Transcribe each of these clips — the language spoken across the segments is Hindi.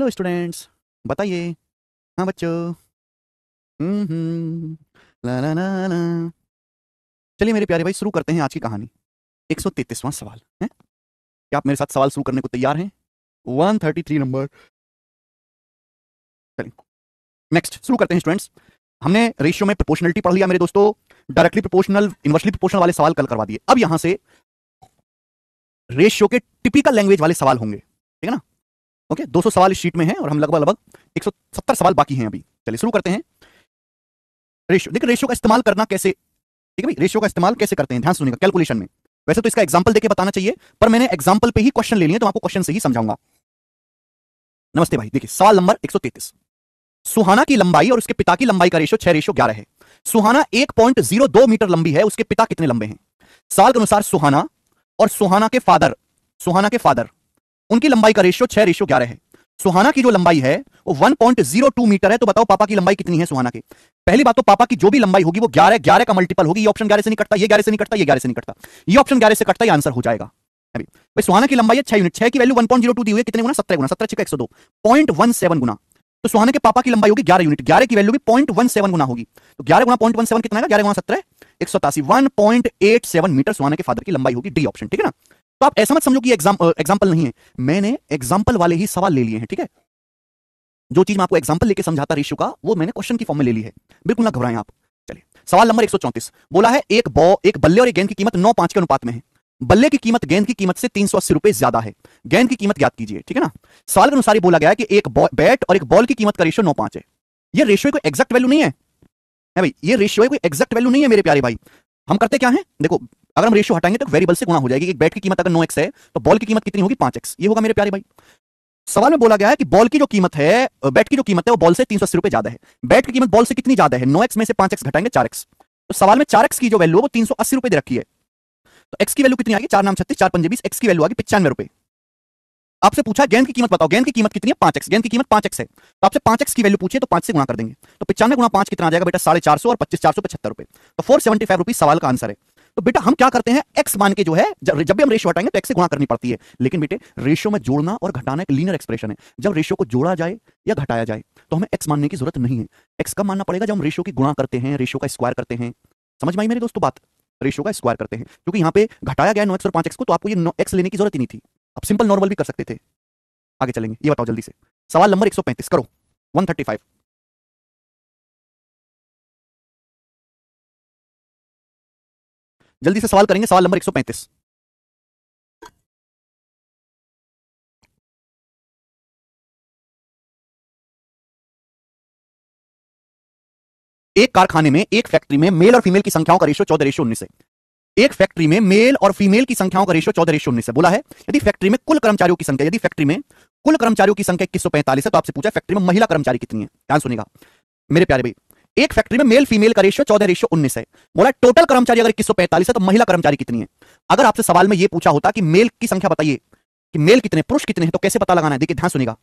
हेलो स्टूडेंट्स, बताइए। हाँ बच्चों। ला ला ला ला। चलिए मेरे प्यारे भाई, शुरू करते हैं आज की कहानी। 133वां सवाल है। क्या आप मेरे साथ सवाल शुरू करने को तैयार हैं? 133 नंबर। चलिए नेक्स्ट शुरू करते हैं स्टूडेंट्स। हमने रेशियो में प्रोपोर्शनलिटी पढ़ लिया मेरे दोस्तों। डायरेक्टली प्रोपोर्शनल, इनवर्सली प्रोपोर्शनल वाले सवाल कल करवा दिए। अब यहां से रेशियो के टिपिकल लैंग्वेज वाले सवाल होंगे, ठीक है ना? ओके, 200 सवाल इस शीट में हैं और हम लगभग लगभग 170 सवाल बाकी हैं अभी। चलिए शुरू करते हैं। रेशियो, देखिए रेशियो का इस्तेमाल करना कैसे, ठीक है भाई? रेशियो का इस्तेमाल कैसे करते हैं, ध्यान सुनिएगा कैलकुलेशन में। वैसे तो इसका एग्जांपल देके बताना चाहिए, पर मैंने एग्जांपल पे ही क्वेश्चन ले लिए, तो आपको क्वेश्चन से ही समझाऊंगा। नमस्ते भाई, देखिए सवाल नंबर 133। सुहाना की लंबाई और उसके पिता की लंबाई का रेशियो 6:11 है। सुहाना 1.02 मीटर लंबी है, उसके पिता कितने लंबे हैं? साल के अनुसार सुहाना और सुहाना के फादर उनकी लंबाई का रेशियो 6:11 है। सुहाना की जो लंबाई है वो 1.02 मीटर है, तो बताओ पापा की लंबाई कितनी है सुहाना की? पहली बात तो पापा की जो भी लंबाई होगी वो 11 का मल्टीपल होगी। ये ऑप्शन 11 से नहीं कटता, ये 11 से नहीं कटता, ये 11 से नहीं कटता, ये ऑप्शन 11 से कटता, ये आंसर हो जाएगा। अभी भाई सुहाना की लंबाई है 6 यूनिट, 6 की वैल्यू 1.02 दी हुई है, कितने गुना? 17 गुना, 17 6 102, 0.17 गुना। तो सुहाना के पापा की लंबाई होगी 11 यूनिट, 11 की वैल्यू भी 0.17 गुना होगी। तो 11 गुना 0.17 कितना आएगा? 11 गुना 17 187, 1.87 मीटर सुहाना के फादर की लंबाई होगी। डी ऑप्शन, ठीक है ना? तो आप ऐसा मत समझो कि एग्जाम्पल नहीं है, मैंने एग्जाम्पल वाले ही सवाल ले लिए हैं, ठीक है? जो चीज मैं आपको एग्जांपल लेके समझाता रेशियो का, वो मैंने क्वेश्चन की फॉर्म में ले ली है। बिल्कुल ना घबराएं आप। चलिए सवाल नंबर 134 बोला है एक बल्ले और एक गेंद की कीमत 9:5 के अनुपात में है। बल्ले की कीमत गेंद की कीमत से 380 रुपए ज्यादा है। गेंद की कीमत ज्ञात कीजिए, ठीक है ना? सवाल के अनुसार बोला गया है कि एक बैट और एक बॉल की कीमत का रेशियो 9:5 है। ये रेशियो कोई एग्जैक्ट वैल्यू नहीं है भाई, ये रेशियो कोई एग्जैक्ट वैल्यू नहीं है मेरे प्यारे भाई। हम करते क्या है, देखो, अगर हम रेशियो हटाएंगे तो वेरिएबल से गुणा हो जाएगी। एक बैट की कीमत अगर 9x है तो बॉल की कीमत कितनी होगी? 5x। ये होगा मेरे प्यारे भाई। सवाल में बोला गया है कि बॉल की जो कीमत है, बैट की जो कीमत है वो बॉल से 380 रुपए ज्यादा है। बैट की कीमत बॉल से कितनी ज्यादा है? 9x में से 5x घटाएंगे 4x। तो सवाल में 4x की जो वैल्यू है वो 380 रुपए दे रखी है। तो x की वैल्यू कितनी आएगी? 4 नाम 36, 4 पंजे 20, x की वैल्यू आएगी 95 रुपए। आपसे पूछा गेंद की कीमत बताओ, गेंद की कीमत कितनी है? 5x। गेंद की कीमत 5x है, तो आपसे 5x की वैल्यू पूछिए तो 5 से गुणा कर देंगे। तो 95 गुणा 5 कितना आ जाएगा बेटा? 450 और 25 475 रुपए। तो 475 रुपीज सवाल का आंसर है। तो बेटा हम क्या करते हैं, x मान के जो है जब भी हम रेशियो हटाएंगे तो x से गुणा करनी पड़ती है। लेकिन बेटे रेशियो में जोड़ना और घटाना एक लीनियर एक्सप्रेशन है। जब रेशियो को जोड़ा जाए या घटाया जाए तो हमें x मानने की जरूरत नहीं है। x कब मानना पड़ेगा? जब हम रेशियो की गुणा करते हैं, रेशियो का स्क्वायर करते हैं। समझ में आई मेरे दोस्तों बात? रेशियो का स्क्वायर करते हैं, क्योंकि यहाँ पे घटाया गया 9x और 5x को, तो आपको ये x लेने की जरूरत ही नहीं थी। आप सिंपल नॉर्मल भी कर सकते थे। आगे चलेंगे, ये बताओ जल्दी से। सवाल नंबर 135 करो। 135। जल्दी से सवाल करेंगे। सवाल नंबर 135। एक कारखाने में, एक फैक्ट्री में मेल और फीमेल की संख्याओं का रेशियो 14:19 है। एक फैक्ट्री में मेल और फीमेल की संख्याओं का रेशियो 14:19 है। बोला है यदि फैक्ट्री में कुल कर्मचारियों की संख्या 2145 है, तो आपसे पूछा फैक्ट्री में महिला कर्मचारी कितनी है? ध्यान सुनिएगा मेरे प्यारे भाई। एक फैक्ट्री में मेल फीमेल का रेशियो 14:19 है। बोला टोटल कर्मचारी अगर 2145 है तो महिला कर्मचारी कितनी है? अगर आपसे सवाल में यह पूछा होता कि मेल की संख्या बताइए, कि मेल कितने, पुरुष कितने हैं, तो कैसे पता लगाना है? देखिए ध्यान सुनिएगा,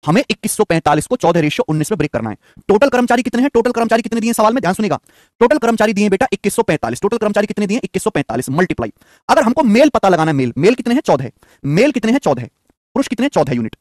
हमें 2145 को 14:19 में ब्रेक करना है। टोटल कर्मचारी कितने हैं? टोटल कर्मचारी कितने दिए सवाल में? ध्यान सुनिएगा, टोटल कर्मचारी दिए बेटा 2145। टोटल कर्मचारी कितने दिए? 2145 मल्टीप्लाई। अगर हमको मेल पता लगाना है, मेल कितने हैं? 14। मेल कितने हैं? 14। पुरुष कितने हैं? 14 यूनिट।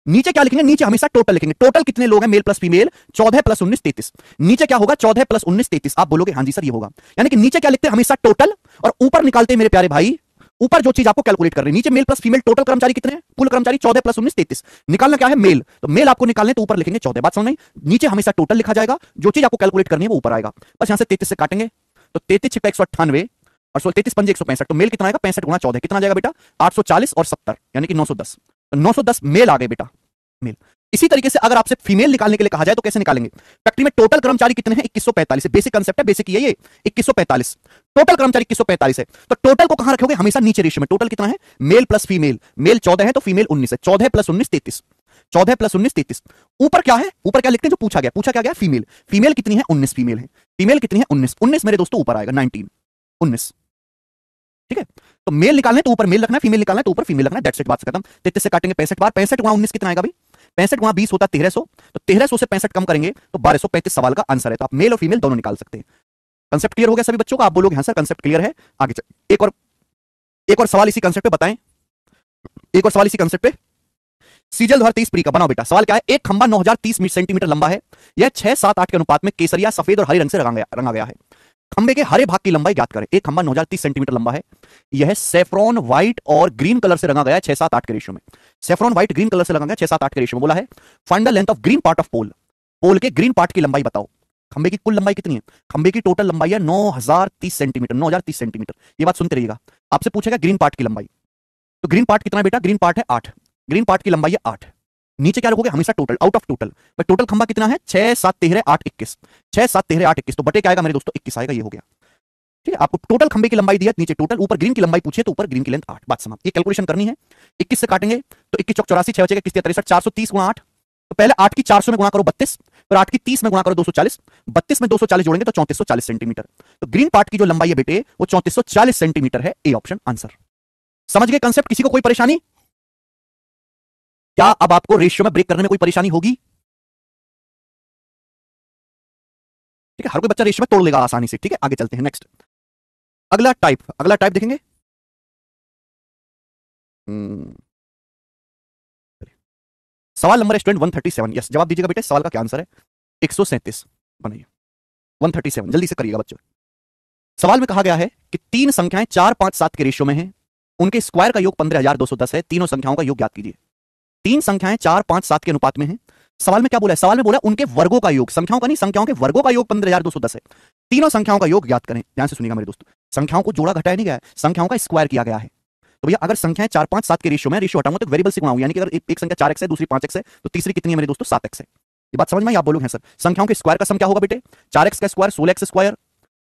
नीचे क्या लिखेंगे? नीचे हमेशा टोटल लिखेंगे। टोटल कितने लोग हैं मेल प्लस फीमेल? 14 प्लस 19 33। नीचे क्या होगा? 14 प्लस 19 33। आप बोलोगे हाँ जी सर ये होगा, यानी कि नीचे क्या लिखते हैं? हमेशा टोटल, और ऊपर निकालते हैं मेरे प्यारे भाई, ऊपर जो चीज आपको कैलकुलेट कर रहे हैं। नीचे मेल प्लस फीमेल टोटल कर्मचारी कितने हैं? कुल कर्मचारी 14 प्लस 19 33। निकालना क्या है? मेल। तो मेल आपको निकालने तो ऊपर लिखेंगे 14। बात समझ में? नीचे हमेशा टोटल लिखा जाएगा, जो चीज आपको कैलकुलेट करनी है वो ऊपर आएगा। बस यहां से 33 से काटेंगे तो 33 6 198 और 33 पंजे 165। तो मेल कितना आएगा? 65 गुणा 14 कितना आ जाएगा बेटा? 840 और 70 यानी कि 910। तो 910 मेल आ गए बेटा, मेल। इसी तरीके से अगर आपसे फीमेल निकालने के लिए कहा जाए तो कैसे निकालेंगे? फैक्ट्री में टोटल कर्मचारी कितने हैं? 2145। बेसिक कांसेप्ट है, बेसिक ये 2145। टोटल कर्मचारी 2145 है, तो टोटल को कहां रखोगे? हमेशा नीचे रेशियो में। टोटल कितना है? Mail plus female. मेल 14 है तो फीमेल 19 है। 14 प्लस 19 33। 14 प्लस 19 33। ऊपर क्या है? ऊपर क्या लिखते हैं जो पूछा गया? पूछा क्या गया? फीमेल। फीमेल कितनी है? 19 फीमेल है। फीमेल कितनी है? 19। 19 मेरे दोस्तों ऊपर आएगा 19, 19। ठीक है, तो मेल निकालना है तो ऊपर मेल रखना है, फीमेल निकालना है तो ऊपर फीमेल रखना है। दैट्स इट, बात से खत्म। 33 से काटेंगे 65 बार, 65 गुणा 19 कितना आएगा भाई? 65 गुणा 20 होता 1300। तो 1300 से 65 कम करेंगे तो 1235 सवाल का आंसर है। तो आप मेल और फीमेल दोनों निकाल सकते हैं। कंसेप्ट क्लियर हो गया सभी बच्चों का? आप बोलोगे हाँ सर कंसेप्ट क्लियर है। आगे चल, एक और सवाल इसी कंसेप्ट पे बताएं। एक और सवाल इसी कंसेप्ट पे। सीजल द्वारा 30 प्री का बनाओ बेटा। सवाल क्या है, एक खंबा 9030 सेंटीमीटर लंबा है, यह 6, 7, 8 के अनुपात में केसरिया, सफेद और हरे रंग से रंगा गया है। खंबे के हरे भाग की लंबाई ज्ञात करें। एक खंबा 9030 सेंटीमीटर लंबा है, यह सेफ्रॉन व्हाइट और ग्रीन कलर से रंगा गया है 6, 7, 8 के रेशियो में। सेफ्रॉन व्हाइट ग्रीन कलर से रंगा गया 6, 7, 8 के रेशियो में। बोला है find the length of green part of pole. Pole के ग्रीन पार्ट की लंबाई बताओ। खंबे की कुल लंबाई कितनी है? खंबे की टोटल लंबाई है 9030 सेंटीमीटर। 9030 सेंटीमीटर, ये बात सुनते रहिएगा। आपसे पूछेगा ग्रीन पार्ट की लंबाई, तो ग्रीन पार्ट कितना है बेटा? ग्रीन पार्ट है 8। ग्रीन पार्ट की लंबाई है 8। नीचे क्या रखोगे? हमेशा टोटल, आउट ऑफ टोटल। तो टोटल खंबा कितना है? 6, 7, 13, 8, 21। 6, 7, 13, 8, 21, तो बटे क्या आएगा मेरे दोस्तों? 21 आएगा। ये हो गया, ठीक है। आपको टोटल खंबे की लंबाई दिया, नीचे टोटल, ऊपर ग्रीन की लंबाई पूछे तो ऊपर ग्रीन की लेंथ 8। बात समाप्त। ये कैलकुलेशन करनी है। 21 से काटेंगे तो 21 चौक 84, 6 बचेगा 21 63, 430 गुणा 8। तो पहले 8 की 400 में गुणा करो 32, फिर 8 की 30 में गुणा करो 240। 32 में 240 जोड़ेंगे तो 3440 सेंटीमीटर। तो ग्रीन पार्ट की जो लंबाई है बेटे वो 3440 सेंटीमीटर है। A option answer. समझ गए कंसेप्ट? किसी को कोई परेशानी? क्या अब आपको रेशियो में ब्रेक करने में कोई परेशानी होगी? ठीक है, हर कोई बच्चा रेशियो में तोड़ लेगा आसानी से। ठीक है, आगे चलते हैं। नेक्स्ट, अगला टाइप देखेंगे। सवाल नंबर स्टूडेंट 137। यस, जवाब दीजिएगा बेटे। सवाल का क्या आंसर है? 137 बनाइए। 137 जल्दी से करिएगा बच्चों। सवाल में कहा गया है कि तीन संख्याएं 4, 5, 7 के रेशियो में हैं, उनके स्क्वायर का योग 15210 है। तीनों संख्याओं का योग ज्ञात कीजिए। तीन संख्याएं 4, 5, 7 के अनुपात में हैं। सवाल में क्या बोला है? सवाल में बोला उनके वर्गों का योग, संख्याओं का नहीं, संख्याओं के वर्गों का योग 15210 है। तीनों संख्याओं का योग ज्ञात करें। ध्यान से सुनिएगा मेरे दोस्तों, संख्याओं को जोड़ा घटाया नहीं गया है, संख्याओं का स्क्वायर किया गया है। तो भैया अगर संख्याएं 4, 5, 7 के रेशियो में, रेशियो हटाऊंगा तो वेरिएबल से गुणा होगा, यानी कि अगर एक संख्या 4x है, दूसरी 5x है, तो तीसरी कितनी है मेरे दोस्तों? 7x है। ये बात समझ में आई? आप बोलोगे सर संख्याओं के स्क्वायर का सम क्या होगा बेटे? 4x का square 16x square,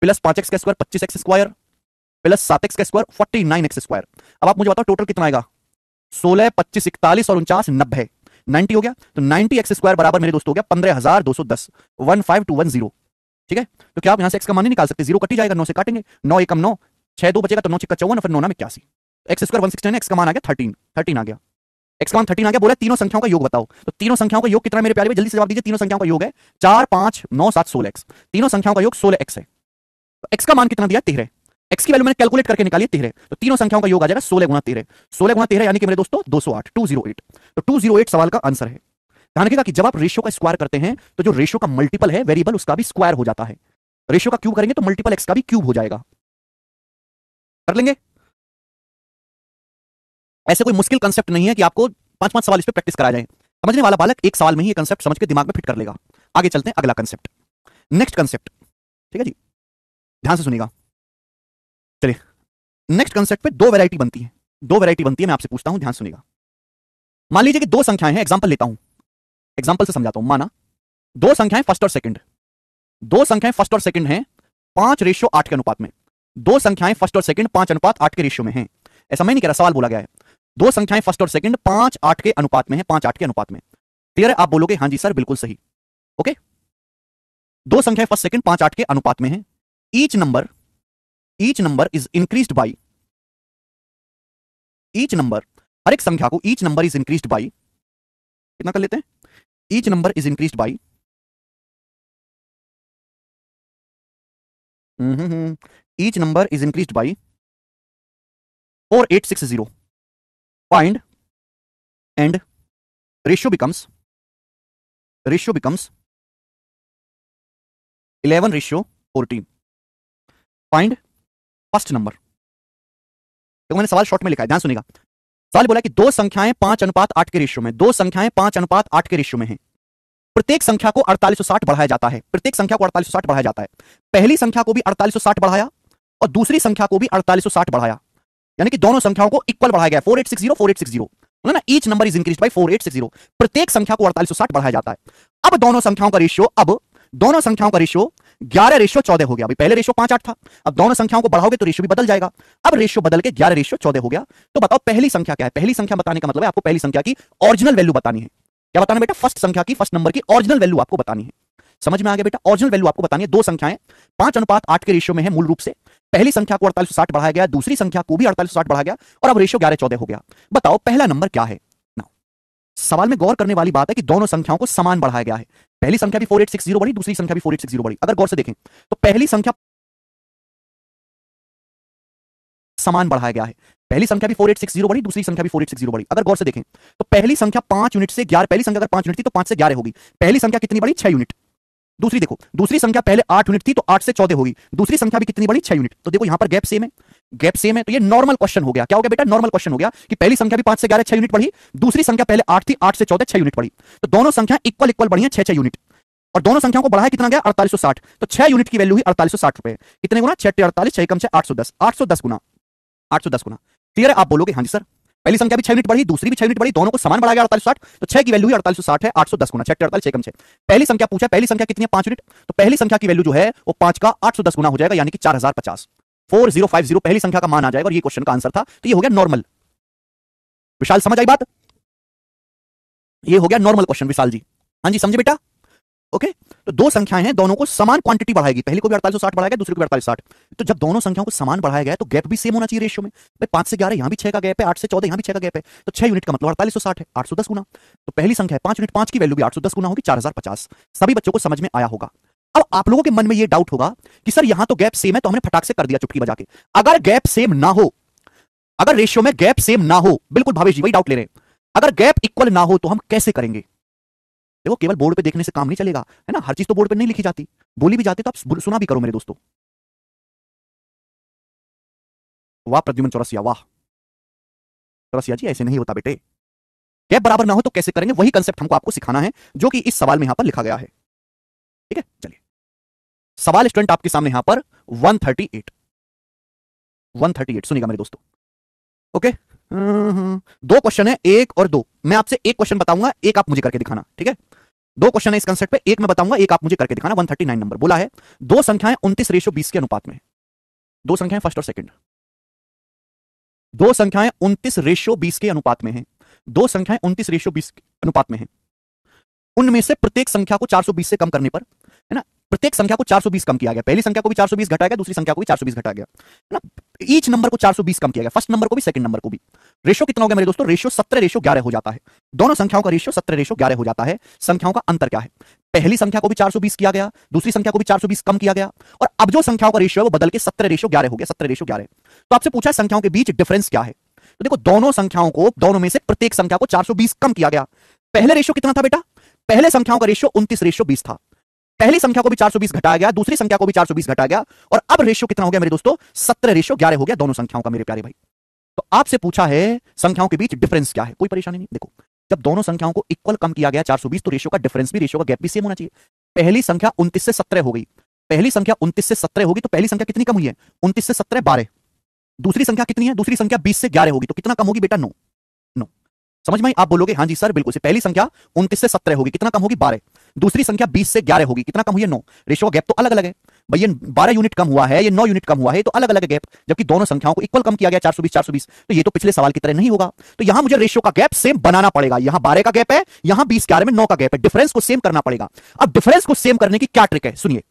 plus 5x का square 25x square, plus 7x का स्क्वायर 49x स्क्वायर। अब आप मुझे बताओ टोटल कितना आएगा? 16, 25, 41 और 49, 90। 90 हो गया, तो 90x स्क्वायर बराबर मेरे दोस्तों हो गया 15210, 15210। ठीक है, तो क्या आप यहां से x का मान नहीं निकाल सकते? 0 कट ही जाएगा, 9 से काटेंगे, 9 एकम 9, 6 2 बचेगा, तो 9 54 और फिर 9 81। एक्स स्क्वायर 169 है, x का मान आ गया 13 आ गया। x का मान 13 आ गया। बोला तीनों संख्याओं का योग बताओ। तो तीनों संख्याओं का योग कितना मेरे प्यारे? जल्दी से जवाब दीजिए। तीनों संख्याओं का योग है 4, 5, 9, 7, 16x। तीनों संख्याओं का योग 16x है। तो x का मान कितना दिया? 13। x की वैल्यू मैंने कैलकुलेट करके निकाली 13। तो तीनों संख्याओं का योग आ जाएगा 16 गुणा 13। 16 गुणा 13 यानी कि मेरे दोस्तों 208, 208। तो 208 सवाल का आंसर है। ध्यान रखिएगा कि जब आप रेशियो का स्क्वायर करते हैं तो जो रेशियो का मल्टीपल है वेरिएबल, उसका भी स्क्वायर हो जाता है। रेशियो का क्यूब करेंगे तो मल्टीपल x का भी क्यूब हो जाएगा। कर लेंगे? ऐसे कोई मुश्किल कंसेप्ट नहीं है कि आपको 5-5 सवाल इस पे प्रैक्टिस कराया जाए। समझने वाला बालक एक सवाल में ही ये कंसेप्ट समझ के दिमाग में फिट कर लेगा। आगे चलते हैं, अगला कंसेप्ट, नेक्स्ट कंसेप्ट। ठीक है जी, ध्यान से सुनिएगा। चलिए, नेक्स्ट कंसेप्ट पे दो वैरायटी बनती है। दो वैरायटी बनती है, मैं आपसे पूछता हूं, ध्यान सुनिएगा। मान लीजिए कि दो संख्याएं हैं, एग्जांपल लेता हूं, एग्जांपल से समझाता हूं। माना दो संख्याएं फर्स्ट और सेकंड, दो संख्याएं फर्स्ट और सेकंड हैं 5:8 के अनुपात में। दो संख्याएं फर्स्ट और सेकंड 5:8 के रेशियो में हैं। ऐसा मैं नहीं कह रहा, सवाल बोला गया है। दो संख्याएं फर्स्ट और सेकंड 5:8 के अनुपात में है, 5:8 के अनुपात में। क्लियर है? आप बोलोगे हां जी सर बिल्कुल सही। ओके, दो संख्याएं फर्स्ट सेकंड 5:8 के अनुपात में है। Each number is increased by, each number, हर एक संख्या को each number is increased by, कितना कर लेते हैं? Each number is increased by each number is increased by 4860. Find and ratio becomes 11:14. Find first number. देखो मैंने सवाल शॉर्ट में लिखा है, ध्यान सुनिएगा। सवाल बोला कि दो संख्याएं 5:8 के रेशियो में, दो संख्याएं 5:8 के रेशियो में हैं। प्रत्येक संख्या को 4860 बढ़ाया जाता है। प्रत्येक संख्या को 4860 बढ़ाया जाता है। पहली संख्या को भी 4860 बढ़ाया और दूसरी संख्या को भी 4860 बढ़ाया, यानी कि दोनों संख्याओं को इक्वल बढ़ाया गया। 4860 4860 ना, each number is increased by 4860। प्रत्येक संख्या को 4860 बढ़ाया जाता है। अब दोनों संख्याओं का रेशियो 11:14 हो गया। अभी पहले रेशियो 5:8 था, अब दोनों संख्याओं को बढ़ाओगे तो रेशियो भी बदल जाएगा। अब रेशियो बदल के 11:14 हो गया। तो बताओ पहली संख्या क्या है? पहली संख्या बताने का मतलब है आपको पहली संख्या की ओरिजिनल वैल्यू बतानी है। क्या बताना बेटा? फर्स्ट संख्या की, फर्स्ट नंबर की ओरिजिनल वैल्यू आपको बतानी है। समझ में आ गया बेटा? ओरिजिनल वैल्यू आपको बतानी है। दो संख्याएं 5:8 के रेशियो में है मूल रूप से। पहली संख्या को 4860 बढ़ाया गया, दूसरी संख्या को भी 4860 बढ़ाया गया और अब रेशियो 11:14 हो गया। बताओ पहला नंबर क्या है? नाउ सवाल में गौर करने वाली बात है कि दोनों संख्याओं को समान बढ़ाया गया है। पहली संख्या भी 4860 बढ़ी, दूसरी संख्या भी 4860 बढ़ी। अगर गौर से देखें तो पहली संख्या समान बढ़ाया गया है, पहली संख्या भी 4860 बढ़ी, दूसरी संख्या भी 4860 बढ़ी। अगर गौर से देखें तो पहली संख्या 5 यूनिट से 11, पहली संख्या अगर 5 यूनिट थी तो 5 से 11 होगी। पहली संख्या कितनी बढ़ी? 6 यूनिट। दूसरी देखो, दूसरी संख्या पहले 8 यूनिट थी तो 8 से 14 होगी, दूसरी संख्या भी कितनी बढ़ी? 6 यूनिट। तो देखो यहां पर गैप सेम है, गैप सेम है, तो ये नॉर्मल क्वेश्चन हो गया। क्या हो गया बेटा? नॉर्मल क्वेश्चन हो गया कि पहली संख्या भी 5 से 11 6 यूनिट बढ़ी, दूसरी संख्या पहले 8 थी, 8 से 14 6 यूनिट बढ़ी। तो दोनों संख्या इक्वल इक्वल बढ़ी है 6 6 यूनिट, और दोनों संख्याओं को बढ़ाया कितना गया? 4860। तो 6 यूनिट की वैल्यू हुई 4860 रुपए। कितने गुना? 6 48, 6 कम 6 810, 810 गुना 810 गुना। क्लियर है? आप बोलोगे हाँ जी सर। पहली संख्या भी 6 यूनिट बढ़ी, दूसरी भी 6 यूनिट बढ़ी, दोनों को समान बढ़ाया गया 4860, तो 6 की वैल्यू हुई 4860 है, 810 गुना 6 48 6 कम 6। पहली संख्या पूछा, पहली संख्या कितनी है? 5 यूनिट, तो पहली संख्या की वैल्यू जो है वो 5 का 810 गुना हो जाएगा, यानी कि 4050, 4050 पहली संख्या का मान आ जाएगा, और ये क्वेश्चन का आंसर था। तो ये हो गया नॉर्मल। विशाल समझ आई बात? ये हो गया नॉर्मल क्वेश्चन विशाल जी। हाँ जी समझे बेटा? ओके। तो दो संख्याएं हैं, दोनों को समान क्वांटिटी बढ़ाएगी, पहली को भी 4860 बढ़ाया गया, दूसरी को भी 4860। तो जब दोनों संख्याओं को समान बढ़ाया गया है तो गैप भी सेम होना चाहिए रेशियो में। भाई 5 से 11 यहां भी 6 का गैप है, 8 से 14 यहां भी 6 का गैप है, तो 6 यूनिट का मतलब 4860 है, 810 गुना। तो पहली संख्या है 5 यूनिट, 5 की वैल्यू भी 810 गुना होगी, 4050। सभी बच्चों को समझ में आया होगा। अब आप लोगों के मन में ये डाउट होगा कि सर यहां तो गैप सेम है, तो हमने फटाक से कर दिया चुटकी बजा के। अगर गैप सेम ना हो, अगर रेशियो में गैप सेम ना हो, बिल्कुल भावेश जी वही डाउट ले रहे हैं, अगर गैप इक्वल ना हो तो हम कैसे करेंगे? देखो केवल बोर्ड पे देखने से काम नहीं चलेगा, है ना, हर चीज तो बोर्ड पे नहीं लिखी जाती, बोली भी जाती तो आप सुना भी करो मेरे दोस्तों। वाह प्रद्युमन चौरसिया, वाह चौरसिया जी, ऐसे नहीं होता बेटे। गैप बराबर ना हो तो कैसे करेंगे, वही कंसेप्ट हमको आपको सिखाना है जो कि इस सवाल में यहां पर लिखा गया है। ठीक है, चलिए सवाल स्टूडेंट आपके सामने यहां पर 138 सुनिएगा मेरे दोस्तों। ओके, दो क्वेश्चन है, एक और दो। मैं आपसे एक क्वेश्चन बताऊंगा, एक आप मुझे करके दिखाना, ठीक है? दो क्वेश्चन है इस कंसेप्ट पे, एक मैं बताऊंगा, एक आप मुझे करके दिखाना। 139 नंबर बोला है, दो संख्याएं 29:20 के अनुपात में। दो संख्याएं फर्स्ट और सेकंड, दो संख्याएं 29:20 के अनुपात में हैं। दो संख्याएं 29:20 के अनुपात में हैं। उनमें से प्रत्येक संख्या को 420 से कम करने पर, है ना, प्रत्येक संख्या को 420 कम किया गया। पहली संख्या को भी 420 घटाया गया, दूसरी संख्या को भी 420 घटाया गया, है ना। ईच नंबर को 420 कम किया गया, फर्स्ट नंबर को भी, सेकंड नंबर को भी। रेशियो कितना हो गया मेरे दोस्तों? रेशियो 17:11 हो जाता है। दोनों संख्याओं का रेशियो 17:11 हो जाता है। संख्याओं का अंतर क्या है? पहली संख्या को भी 420 किया गया, दूसरी संख्या को भी 420 कम किया गया, और अब जो संख्याओं का रेशियो है वो बदल के 17:11 हो गया, 17:11। तो आपसे पूछा संख्याओं के बीच डिफरेंस क्या है? तो देखो दोनों संख्याओं को, दोनों में से प्रत्येक संख्या को 420 कम किया गया। पहले रेशियो कितना था बेटा? पहले संख्याओं का रेशियो 29:20 था। पहली संख्या को भी 420 घटाया गया, दूसरी संख्या को भी 420 घटाया गया, और अब रेशियो कितना हो गया मेरे दोस्तों? 17:11 हो गया दोनों संख्याओं का मेरे प्यारे भाई। तो आपसे पूछा है संख्याओं के बीच डिफरेंस क्या है? कोई परेशानी नहीं। देखो जब दोनों संख्याओं को इक्वल कम किया गया 420, तो रेशियो का डिफरेंस भी, रेशियो का गैप भी सेम होना चाहिए। पहली संख्या 29 से 17 हो गई, पहली संख्या 29 से 17 होगी, तो पहली संख्या कितनी कम हुई है? 29 से 17 12। दूसरी संख्या कितनी है? दूसरी संख्या 20 से 11 होगी, तो कितना कम होगी बेटा? 9। समझ में? आप बोलोगे हाँ जी सर बिल्कुल से। पहली संख्या 29 से 17 होगी, कितना कम होगी? 12। दूसरी संख्या 20 से 11 होगी, कितना कम हुई है? 9। रेशियो गैप तो अलग अलग है भाई, ये 12 यूनिट कम हुआ है, ये 9 यूनिट कम हुआ है, तो अलग अलग गैप। जबकि दोनों संख्याओं को इक्वल कम किया गया 420, तो ये तो पिछले सवाल की तरह नहीं होगा। तो यहां मुझे रेशियो का गैप सेम बनाना पड़ेगा। यहां 12 का गैप है, यहां 20-11 में 9 का गैप है, डिफरेंस को सेम करना पड़ेगा। अब डिफरेंस को सेम करने की क्या ट्रिक है? सुनिए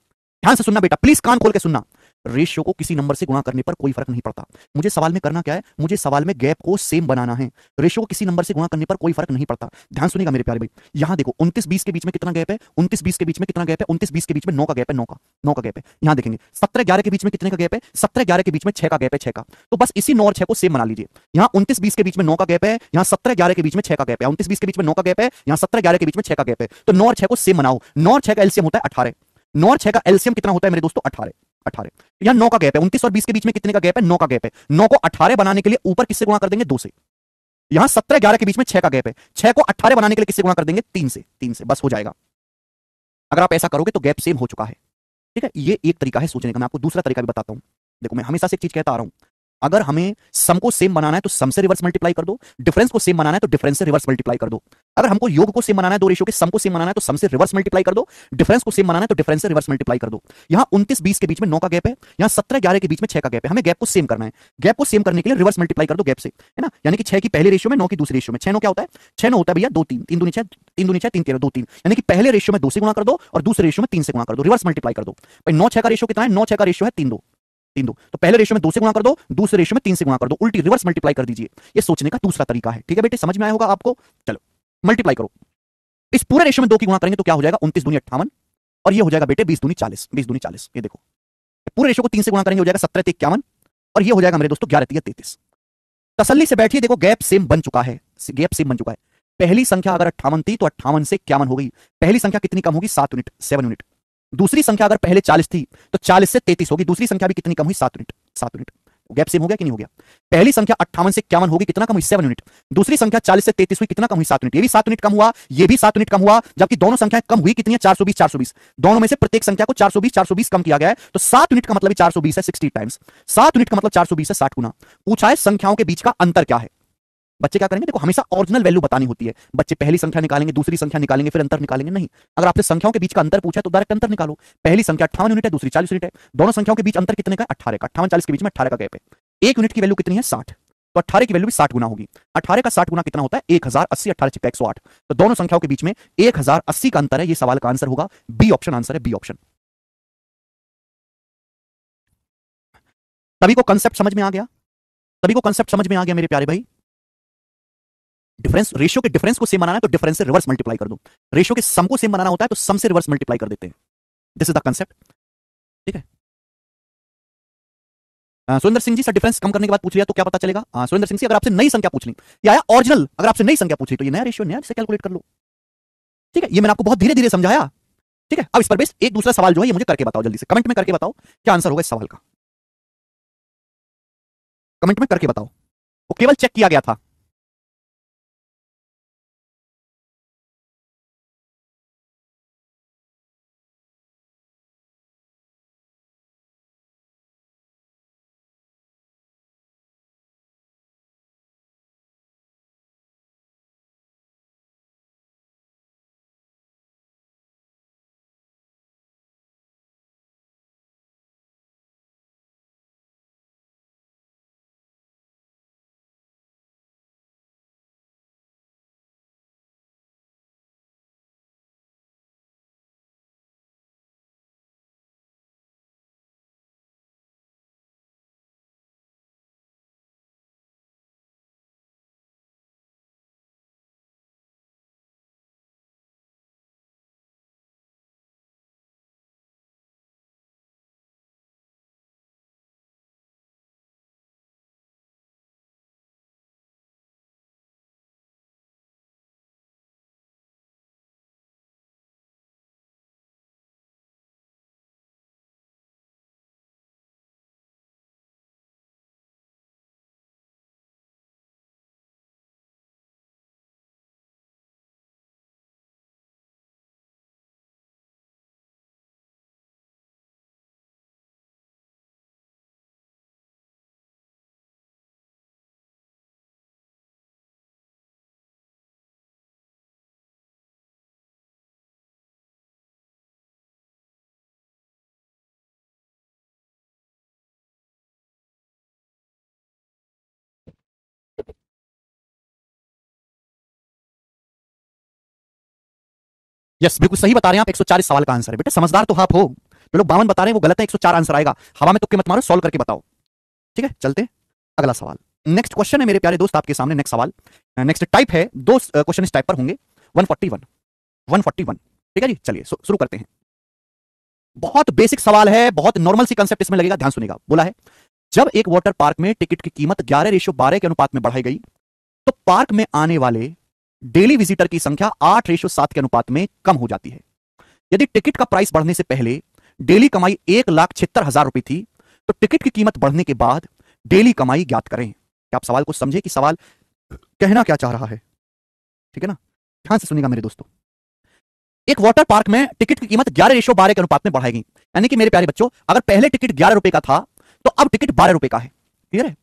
ध्यान से सुनना बेटा, प्लीज कान खोल के सुनना। रेशियो को किसी नंबर से गुणा करने पर कोई फर्क नहीं पड़ता। मुझे सवाल में करना क्या है? मुझे सवाल में गैप को सेम बनाना है। रेशियो को किसी नंबर से गुणा करने पर कोई फर्क नहीं पड़ता। ध्यान सुनिएगा मेरे प्यारे भाई। यहां देखो 29-20 के बीच में कितना गैप है? 29-20 के बीच में कितना गैप है? 29-20 के बीच में 9 का गैप है, 9 का गैप है। यहां देखेंगे 17-11 के बीच में कितने का गैप है? 17-11 के बीच में 6 का गैप है, 6 का। तो बस इसी 9 और 6 को सेम बना लीजिए। यहां 29-20 के बीच में 9 का गैप है, यहां 17-11 के बीच में 6 का गैप है। 29-20 के बीच में 9 का गैप है, यहां 17-11 के बीच में 6 का गैप है। तो 9 और 6 को सेम बनाओ। 9 और 6 का एलसीएम होता है 18। 9 और 6 का एलसीएम कितना होता है मेरे दोस्तों? 18। यहां 9 का गैप है, 29 और 20 के बीच में कितने का गैप है? 9 का गैप है। 9 को 18 बनाने के लिए ऊपर किससे गुणा कर देंगे? 2 से। यहां 17-11 के बीच में 6 का गैप है, 6 को 18 बनाने के लिए किससे गुणा कर देंगे? 3 से। 3 से बस हो जाएगा। अगर आप ऐसा करोगे तो गैप सेम हो चुका है। ठीक है, ये एक तरीका है सोचने का। मैं आपको दूसरा तरीका भी बताता हूं। देखो मैं हमेशा से एक चीज कहता आ रहा हूं, अगर हमें सम को सेम बनाना है तो सम से रिवर्स मल्टीप्लाई कर दो, डिफरेंस को सेम बनाना है तो डिफरेंस से रिवर्स मल्टीप्लाई कर दो। अगर हमको योग को सेम बनाना है, दो रेशियो के सम को सेम बनाना है तो सम से रिवर्स मल्टीप्लाई कर दो, डिफरेंस को सेम बनाना है तो डिफरेंस से रिवर्स मल्टीप्लाई कर दो। यहां 29-20 के बीच में 9 का गैप है, यहां 17-11 के बीच में 6 का गैप है। हमें गैप को सेम करना है। गैप को सेम करने के लिए रिवर्स मल्टीप्लाई कर दो गैप से, है ना। यानी कि 6 की पहले रेशियो में, 9 की दूसरी रेशियो में। 6 9 क्या होता है? 6 9 होता है भैया 2 3, 3 दूनी 6, 3 दूनी 6, 3 13, 2 3। यानी कि पहले रेशियो में 2 से गुणा कर दो और दूसरे रेशियो में 3 से गुणा कर दो, रिवर्स मल्टीप्लाई कर दो। भाई 9 6 का रेशियो कितना है? 9 6 का रेशियो है 3 2, 3 2। तो पहले रेशियो में 2 से गुणा कर दो, दूसरे रेशियो में 3 से गुणा कर दो, उल्टी रिवर्स मल्टीप्लाई कर दीजिए। ये सोचने का दूसरा तरीका है। ठीक है बेटे, समझ में आया होगा आपको। चलो मल्टीप्लाई करो। इस पूरे रेशियो में 2 की गुणा करेंगे तो क्या हो जाएगा? 29 दूनी 58, और ये हो जाएगा बेटे 20 दूनी 40, 20 दूनी 40। ये देखो पूरे रेशियो को 3 से गुणा करेंगे हो जाएगा 17 3 51, और ये हो जाएगा मेरे दोस्तों 11 3 33। तसल्ली से बैठिए, देखो गैप सेम बन चुका है, गैप सेम बन चुका है। पहली संख्या अगर 58 थी तो 58 से 51 हो गई। पहली संख्या कितनी कम होगी? 7 यूनिट, 7 यूनिट। दूसरी संख्या अगर पहले 40 थी तो 40 से 33 होगी, दूसरी संख्या भी कितनी कम हुई? 7 यूनिट, 7 यूनिट। गैप सेम हो गया कि नहीं हो गया? पहली संख्या 58 से 51 होगी, कितना कम हुई? 7 यूनिट। दूसरी संख्या 40 से 33 हुई, कितना कम हुई? 7 यूनिट। ये भी 7 यूनिट कम हुआ, ये भी 7 यूनिट कम हुआ, जबकि दोनों संख्याएं कम हुई कितनी है? 420, 420। दोनों में से प्रत्येक संख्या को 420, 420 कम किया गया है, तो 7 यूनिट का मतलब 420 है 60 टाइम्स। 7 यूनिट का मतलब 420 है 60 गुना। पूछा है संख्याओं के बीच का अंतर क्या है। बच्चे क्या करेंगे? देखो हमेशा ओरिजिनल वैल्यू बतानी होती है। बच्चे पहली संख्या निकालेंगे, दूसरी संख्या निकालेंगे, फिर अंतर निकालेंगे, नहीं। अगर आपसे संख्याओं के बीच का अंतर पूछा है तो डायरेक्ट अंतर निकालो। पहली संख्या 58 यूनिट है, दूसरी 40 यूनिट है, दोनों संख्याओं के बीच अंतर कितने का? 18 का। 58 40 के बीच में 18 का गैप है। 1 यूनिट की वैल्यू कितनी है? 60। तो 18 की वैल्यू भी 60 गुना होगी। 18 का 60 गुना कितना होता है? 1080। 18 चिपका 108। तो दोनों संख्याओं के बीच में 1080 का अंतर है। ये सवाल का आंसर होगा बी ऑप्शन, आंसर है बी ऑप्शन। सभी को कंसेप्ट समझ में आ गया? सभी को कंसेप्ट समझ में आ गया मेरे प्यारे भाई? डिफरेंस, रेशियो के डिफरेंस को सेम बनाना है तो डिफरेंस से रिवर्स मल्टीप्लाई कर दो। रेशियो के सम को सेम बनाना होता है तो सम से रिवर्स मल्टीप्लाई कर देते हैं। दिस इज द कंसेप्ट, ठीक है। सुरेंद्र सिंह जी, सर डिफरेंस कम करने के बाद पूछ लिया तो क्या पता चलेगा? सुरेंद्र सिंह जी, अगर आपसे नई संख्या पूछ ली या ओरिजिनल, अगर आपसे नई संख्या पूछ ली तो ये नया रेशियो, नया से कैलकुलेट कर लो, ठीक है। ये मैंने आपको बहुत धीरे धीरे समझाया, ठीक है। अब इस पर बेस एक दूसरा सवाल जो है ये मुझे करके बताओ, जल्दी से कमेंट में करके बताओ क्या आंसर होगा इस सवाल का। कमेंट में करके बताओ, वो केवल चेक किया गया था। यस, बिल्कुल सही बता रहे हैं आप। 104 सवाल का आंसर है। बेटा समझदार तो आप हो, जो लोग 52 बता रहे हैं वो गलत है, 104 आंसर आएगा। हवा में तुक्के मत मारो, सॉल्व करके बताओ, ठीक है। चलते अगला सवाल, नेक्स्ट क्वेश्चन है मेरे प्यारे दोस्त आपके सामने। नेक्स्ट सवाल, नेक्स्ट टाइप है, दो क्वेश्चन इस टाइप पर होंगे। 141, 141, ठीक है जी। चलिए शुरू करते हैं। बहुत बेसिक सवाल है, बहुत नॉर्मल सी कंसेप्ट इसमें लगेगा, ध्यान सुनेगा। बोला है जब एक वाटर पार्क में टिकट की कीमत 11:12 के अनुपात में बढ़ाई गई तो पार्क में आने वाले डेली विजिटर की संख्या 8:7 के अनुपात में कम हो जाती है। यदि टिकट का प्राइस बढ़ने से पहले डेली कमाई 1,76,000 रुपए थी तो टिकट की कीमत बढ़ने के बाद डेली कमाई ज्ञात करें। क्या आप सवाल को समझे कि सवाल कहना क्या चाह रहा है? ठीक है ना, ध्यान से सुनिएगा मेरे दोस्तों। एक वाटर पार्क में टिकट की कीमत 11:12 के अनुपात में बढ़ाई गई, यानी कि मेरे प्यारे बच्चों अगर पहले टिकट 11 रुपए का था तो अब टिकट 12 रुपए का है। क्लियर है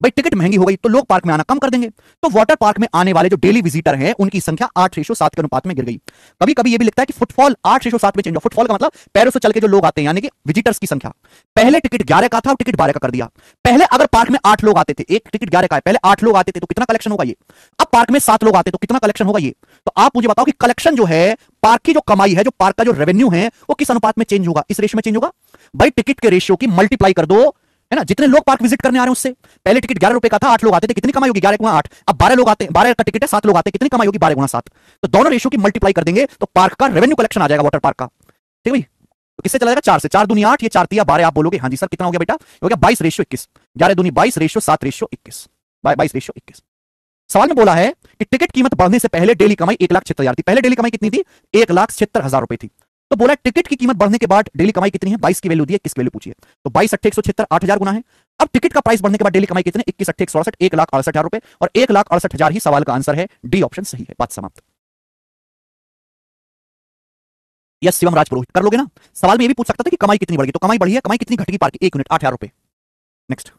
भाई? टिकट महंगी हो गई तो लोग पार्क में आना कम कर देंगे, तो वाटर पार्क में आने वाले जो डेली विजिटर हैं उनकी संख्या 8:7 के अनुपात में गिर गई। कभी कभी ये भी लिखता है कि फुटफॉल 8:7 में चेंज हुआ। फुटफॉल का मतलब पैरों से चल के जो लोग आते हैं, यानी कि विजिटर्स की संख्या। पहले टिकट 11 का था और टिकट 12 का कर दिया। पहले अगर पार्क में 8 लोग आते थे, एक टिकट 11 का है, पहले 8 लोग आते थे तो कितना कलेक्शन होगा ये। अब पार्क में 7 लोग आते तो कितना कलेक्शन होगा ये। तो आप मुझे बताओ कि कलेक्शन जो है, पार्क की जो कमाई है, जो पार्क का जो रेवेन्यू है, वो किस अनुपात में चेंज होगा? इस रेशियो में चेंज होगा। भाई टिकट के रेशियो की मल्टीप्लाई कर दो, है ना, जितने लोग पार्क विजिट करने आ रहे हैं उससे। पहले टिकट 11 रुपए का था, 8 लोग आते थे, कितनी कमाई होगी? 11 गुना 8। अब 12 लोग आते हैं, 12 का टिकट है, 7 लोग आते हैं, कितनी कमाई होगी? 12 गुना 7। तो दोनों रेशियो की मल्टीप्लाई कर देंगे तो पार्क का रेवेन्यू कलेक्शन आ जाएगा वाटर पार्क का। ठीक है भाई? तो किससे चला जाएगा? 4 से। 4 दूनी 8, ये 4 तिया 12। आप बोलोगे हाँ जी सर कितना हो गया बेटा? हो गया 22:21। 11 दूनी 22, रेशियो 7:21। 22:21। सवाल में बोला है कि टिकट कीमत बढ़ने से पहले डेली कमाई 1,76,000 थी। पहले डेली कमाई कितनी थी? 1,76,000 रुपए थी। तो बोला टिकट की कीमत बढ़ने के बाद डेली कमाई कितनी है? 22 की वैल्यू दी है, 21 की वैल्यू पूछी है। तो 22 8 176 8,000 गुना है। अब टिकट का प्राइस बढ़ने के बाद डेली कमाई कितने? 21 8 166 1,68,000 रुपए, और 1,68,000 ही सवाल का आंसर है। डी ऑप्शन सही है। बात समाप्त। यस शिवम राज पुरोहित, कर लोगे ना? सवाल में ये भी पूछ सकता था कि कमाई कितनी बढ़ी, तो कमाई बढ़ी है, कमाई कितनी घटेगी पार की? 1 यूनिट 8,000 रुपए। नेक्स्ट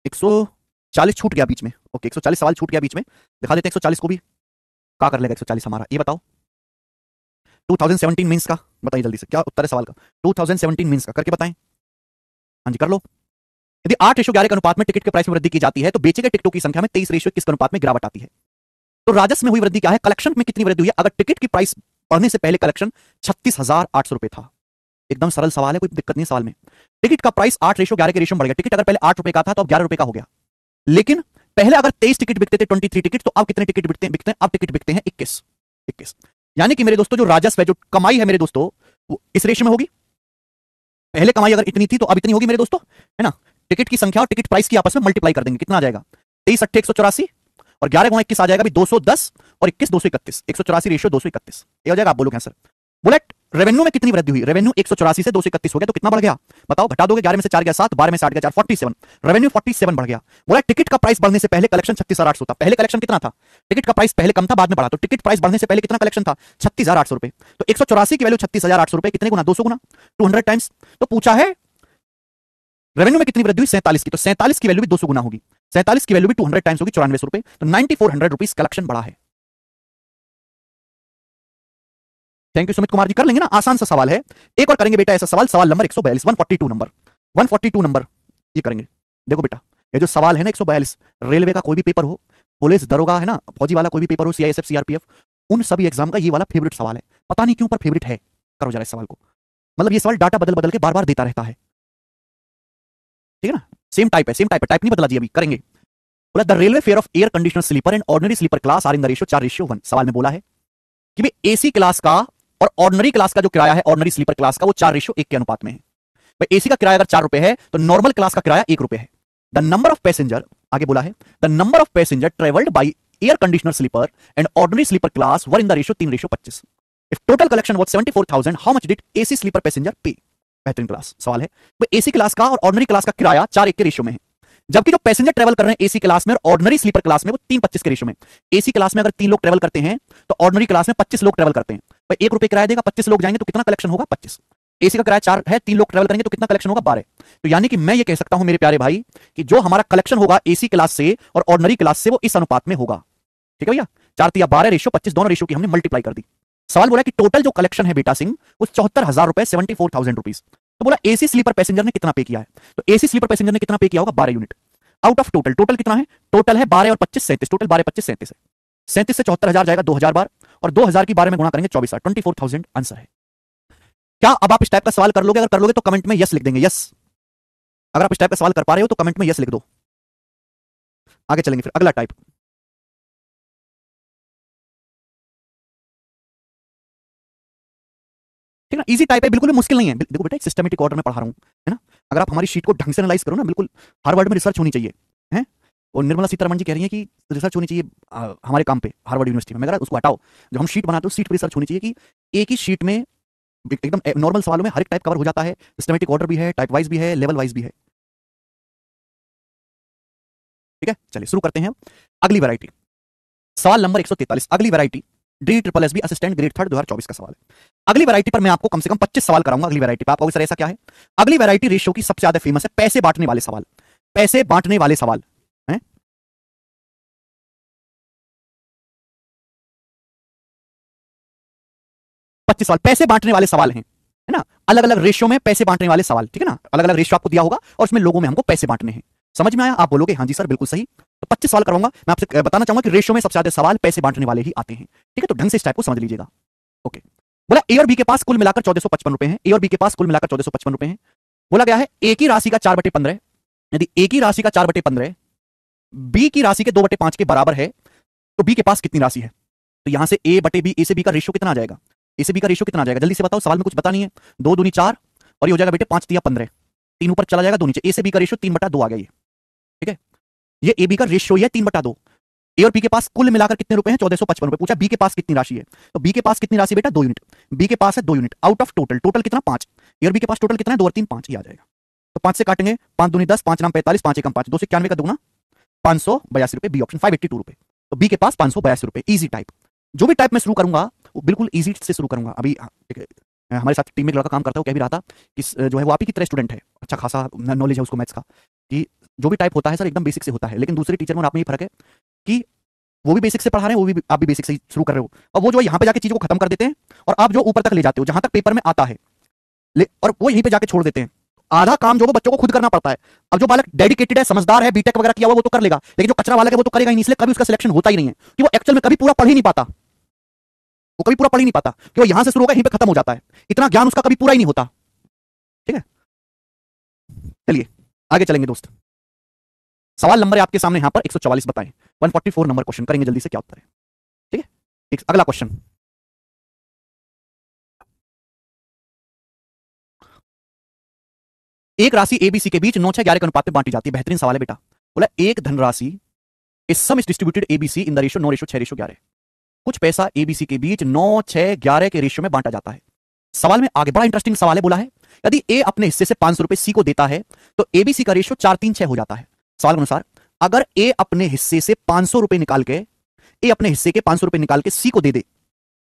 140 छूट गया बीच में। ओके 140 सवाल छूट गया बीच में, दिखा देते हैं 140 को भी। क्या कर लेगा 140 हमारा, ये बताओ। 2017 मींस का बताइए जल्दी से, क्या उत्तर है सवाल का? 2017 मींस का करके बताएं। हाँ जी कर लो। यदि 8:11 के अनुपात में टिकट के प्राइस में वृद्धि की जाती है तो बेचे गए टिकटों की संख्या में 23:21 के अनुपात में गिरावट आती है। तो राजस्व में हुई वृद्धि क्या है? कलेक्शन में कितनी वृद्धि हुई है? अगर टिकट की प्राइस बढ़ने से पहले कलेक्शन 36,800 रुपए था। एकदम सरल सवाल है, कोई दिक्कत नहीं सवाल में। टिकट का प्राइस 8:11 के रेशियो में बढ़ गया। टिकट अगर पहले 8 रुपए का था तो अब 11 रुपए का हो गया। लेकिन पहले अगर 23 टिकट बिकते थे, 23 टिकट, तो अब कितने टिकट बिकते हैं? अब टिकट बिकते हैं 21। यानी कि मेरे दोस्तों जो राजस्व है, जो कमाई है मेरे दोस्तों, वो इस रेशियो में होगी। पहले कमाई अगर इतनी थी तो अब इतनी होगी मेरे दोस्तों, है ना? टिकट की संख्या और टिकट प्राइस की आपस में मल्टीप्लाई कर देंगे, कितना आ जाएगा? 23 8 184 और 11 गुणा 21 आ जाएगा भी 210 और 21 231। 184 रेशियो 231, ये हो जाएगा। आप बोलो क्या सर? बोले रेवेन्यू में कितनी वृद्धि हुई? रेवेन्यू 184 से 231 हो गया, तो कितना बढ़ गया बताओ? घटा दोगे, 11 में से 4 गया 7, 12 में से 8 गया 4, 47। रेवेन्यू 47 बढ़ गया। बोला टिकट का प्राइस बढ़ने से पहले कलेक्शन 36,800 था। पहले कलेक्शन कितना था? टिकट का प्राइस पहले कम था, बाद में बढ़ा, तो टिकट प्राइस बढ़ने से पहले कितना कलेक्शन था? 36,800 रुपए। तो 184 की वैल्यू 36,800 रुपए, कितने गुना? 200 गुना, 200 टाइम्स। तो पूछा है रेवेन्यू में कितनी वृद्धि हुई? 47 की, तो 47 की वैल्यू भी 200 गुना होगी। 47 की वैल्यू भी 200 टाइम्स होगी, 9400 रुपए। तो 9400 रुपीस कलेक्शन बढ़ा है। थैंक यू सुमित कुमार जी, कर लेंगे ना, आसान सा सवाल है। एक और करेंगे बेटा ऐसा सवाल, सवाल नंबर 142, 142 नंबर, 142 नंबर ये करेंगे। देखो बेटा ये जो सवाल है ना 142, रेलवे का कोई भी पेपर हो, पुलिस दरोगा है ना, फौजी वाला कोई भी पेपर हो, सीआईएसएफ सीआरपीएफ, उन सभी एग्जाम का ये वाला फेवरेट सवाल है। पता नहीं क्यों पर फेवरेट है। करो जरा इस सवाल को, मतलब ये सवाल डाटा बदल बदल के बार बार देता रहता है, ठीक है ना? सेम टाइप है, सेम टाइप है, टाइप नहीं बदला जी अभी, करेंगे। बोला the railway fare of air conditioner sleeper and ordinary sleeper class are in the ratio 4:1। सवाल में बोला है कि भाई एसी क्लास का और ऑर्डिनरी क्लास का जो किराया है, ऑर्डिनरी स्लीपर क्लास का, वो 4:1 के अनुपात में है। भाई एसी का किराया अगर 4 रुपए है तो नॉर्मल क्लास का किराया 1 रुपए है। द नंबर ऑफ पैसेंजर, आगे बोला है the number of passenger travelled by air conditioner sleeper and ordinary sleeper class were in the ratio 3:25। If total collection was 74,000 how much did AC sleeper passenger pay? बेहतरीन क्लास सवाल है। भाई एसी क्लास का और ऑर्डिनरी क्लास का किराया 4:1 के रेशियो में है, जबकि जो पैसेंजर ट्रेवल कर रहे हैं एसी क्लास में और ऑर्डिनरी स्लीपर क्लास में वो 3:25 के रेशियो में। एसी क्लास में अगर 3 लोग ट्रेवल करते हैं तो ऑर्डिनरी क्लास में 25 लोग ट्रेवल करते हैं। भाई 1 रुपए किराया देगा, 25 लोग जाएंगे तो कितना कलेक्शन होगा? 25। एसी का किराया 4 है, 3 लोग ट्रेवल करेंगे तो कितना कलेक्शन होगा? 12। तो यानी कि मैं ये कह सकता हूं मेरे प्यारे भाई कि जो हमारा कलेक्शन होगा एसी क्लास से और ऑर्डिनरी क्लास से वो इस अनुपात में होगा। ठीक है भैया, 4 3 12 रेशियो 25, दोनों रेशियो की हमने मल्टीप्लाई कर दी। सवाल बोला कि टोटल जो कलेक्शन है बेटा सिंह वो 74,000 रुपए, 74,000 रुपीज। तो बोला एसी स्लीपर पैसेंजर ने कितना पे किया है? तो एसी स्लीपर पैसेंजर ने कितना पे किया होगा? 12 unit out of total. Total कितना है? टोटल है 12 और 25 37, टोटल 12 25 37 है। 37 से 74,000 जाएगा 2,000 बार, और 2,000 की 12 में गुणा करेंगे 24 24,000 आंसर है। क्या अब आप इस टाइप का सवाल कर लोगे? अगर कर लोगे तो कमेंट में यस लिख देंगे, यस। अगर आप इस टाइप का सवाल कर पा रहे हो तो कमेंट में यस लिख दो। आगे चलेंगे फिर अगला टाइप। ठीक है ना, इजी टाइप है, बिल्कुल भी मुश्किल नहीं है। देखो बेटा सिस्टमेटिक ऑर्डर में पढ़ा रहा हूं, है ना? अगर आप हमारी शीट को ढंग से एनालाइज करो ना, बिल्कुल हर वर्ड में रिसर्च होनी चाहिए, है? और निर्मला सीतारमण जी कह रही हैं कि रिसर्च होनी चाहिए हमारे काम पे हार्वर्ड यूनिवर्सिटी में। मगर उसको हटाओ, जो हम शीट बनाते हो शीट पे रिसर्च होनी चाहिए कि एक ही शीट में एकदम नॉर्मल सवालों में हर एक टाइप कवर हो जाता है। सिस्टमेटिक ऑर्डर भी है, टाइप वाइज भी है, लेवल वाइज भी है। ठीक है, चलिए शुरू करते हैं अगली वैरायटी। सवाल नंबर 143, अगली variety D triple S B assistant grade 3 2024 का सवाल है। अगली वैरायटी पर मैं आपको कम से कम 25 सवाल कराऊंगा। अगली वैरायटी पर आप सर ऐसा क्या है? अगली वैरायटी रेशियो की सबसे ज्यादा फेमस है, पैसे बांटने वाले सवाल। पैसे बांटने वाले सवाल हैं, 25 सवाल पैसे बांटने वाले सवाल हैं, है ना? अलग अलग रेशियो में पैसे बांटने वाले सवाल, ठीक है ना? अलग अलग रेशियो आपको दिया होगा और उसमें लोगों में हमको पैसे बांटने हैं। समझ में आया? आप बोलोगे हाँ जी सर बिल्कुल सही। तो 25 सवाल करवाऊंगा। मैं आपसे बताना चाहूंगा कि रेशियो में सबसे ज्यादा सवाल पैसे बांटने वाले ही आते हैं। ठीक है, तो ढंग से इस टाइप को समझ लीजिएगा। ओके, बोला ए और बी के पास कुल मिलाकर 1455 रुपए हैं। ए और बी के पास कुल मिलाकर 1455 रुपए हैं। बोला गया है ए की राशि का 4/15, यदि ए की राशि का 4/15 बी की राशि के 2/5 के बराबर है तो बी के पास कितनी राशि है? तो यहां से ए बटे बी, ए से बी का रेशियो कितना आ जाएगा? ए से बी का रेशियो कितना आ जाएगा? जल्दी से बताओ, सवाल में कुछ बता नहीं है। 2 दूनी 4 और ये हो जाएगा बेटे 5 तिया 15, 3 ऊपर चला जाएगा 2 नीचे। ए से बी का रेशियो 3/2 आ गया ये। ठीक है, ये ए बी का रेशियो है 3/2। ए और बी के पास कुल मिलाकर कितने रुपए हैं? 1455 रुपए। पूछा बी के पास कितनी राशि है, तो बी के पास कितनी राशि बेटा? 2 यूनिट। बी के पास है 2 unit out of total. Total कितना? 5। ए और बी के पास टोटल कितना है? 2 और 3 5, ये आ जाएगा। तो 5 से काटेंगे, 5 दूनी 10, 5 नाम 45, 5 एकम 5, 2 से 91 का दुगना 582 रुपए। बी ऑप्शन 582 रुपए। तो बी के पास 582 रुपए। Easy type. जो भी टाइप मैं शुरू करूंगा वो बिल्कुल इजी से शुरू करूंगा। अभी हमारे साथ टीम में लड़का काम करता है, वो कह भी रहा था कि जो है वो आप ही की तरह स्टूडेंट है, अच्छा खासा नॉलेज है उसको मैथ्स का, कि जो भी टाइप होता है सर एकदम बेसिक से होता है, लेकिन दूसरे टीचर में आप में ये फर्क है कि वो भी बेसिक से पढ़ा रहे हैं, वो भी आप भी बेसिक से शुरू कर रहे हो, और वो जो है यहाँ पे जाके चीजों को खत्म कर देते हैं और आप जो ऊपर तक ले जाते हो जहां तक पेपर में आता है, और वो यहीं पे जाके छोड़ देते हैं। आधा काम जो वो बच्चों को खुद करना पड़ता है। अब जो बालक डेडिकेटेड है, समझदार है, बीटेक वगैरह किया हुआ, वो तो कर लेगा, लेकिन जो कचरा वाला है वो तो करेगा ही नहीं, इसलिए कभी उसका सिलेक्शन होता ही नहीं है, कि वो एक्चुअल में कभी पूरा पढ़ ही नहीं पाता। वो कभी पूरा पढ़ ही नहीं पाता कि वो यहां से शुरू होगा यहीं पे खत्म हो जाता है, इतना ज्ञान उसका कभी पूरा ही नहीं होता। ठीक है, चलिए आगे चलेंगे दोस्त। सवाल नंबर है आपके सामने यहां पर 144 बताएं। 144 नंबर क्वेश्चन करेंगे जल्दी से, क्या उत्तर है? ठीक है, अगला क्वेश्चन। एक राशि एबीसी के बीच 9, 6, 11 के अनुपात में बांटी जाती है। बेहतरीन सवाल है बेटा। बोला एक धनराशि इस सम is distributed ABC in the ratio 9:6:11। कुछ पैसा एबीसी के बीच 9, 6, 11 के रेशियो में बांटा जाता है। सवाल में आगे बड़ा इंटरेस्टिंग सवाल है। बोला है यदि ए अपने हिस्से से 500 रुपए सी को देता है तो एबीसी का रेशियो 4, 3, 6 हो जाता है। सवाल के अनुसार अगर ए अपने हिस्से से 500 रुपए निकाल के, ए अपने हिस्से के 500 रुपए निकाल के सी को दे दे,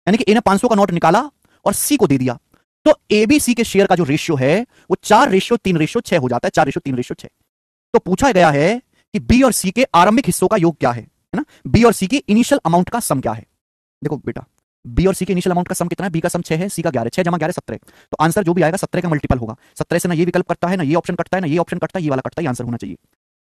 यानी कि ए ने 500 का नोट निकाला और सी को दे दिया, तो एबीसी के शेयर का जो रेशियो है वो 4:3:6 हो जाता है। 4:3:6। तो पूछा गया है कि बी और सी के आरंभिक हिस्सों का योग क्या है ना? बी और सी की इनिशियल अमाउंट का सम क्या है? देखो बेटा, बी और सी के इनिशियल अमाउंट का सम कितना है? बी का सम 6 है, सी का 11। 6 जमा 11 17। तो आंसर जो भी आएगा 17 का मल्टीपल होगा। 17 से ना ये विकल्प कटता है, ना ये ऑप्शन कटता है, ना ये ऑप्शन कटता है, ये वाला कटता है, आंसर होना चाहिए।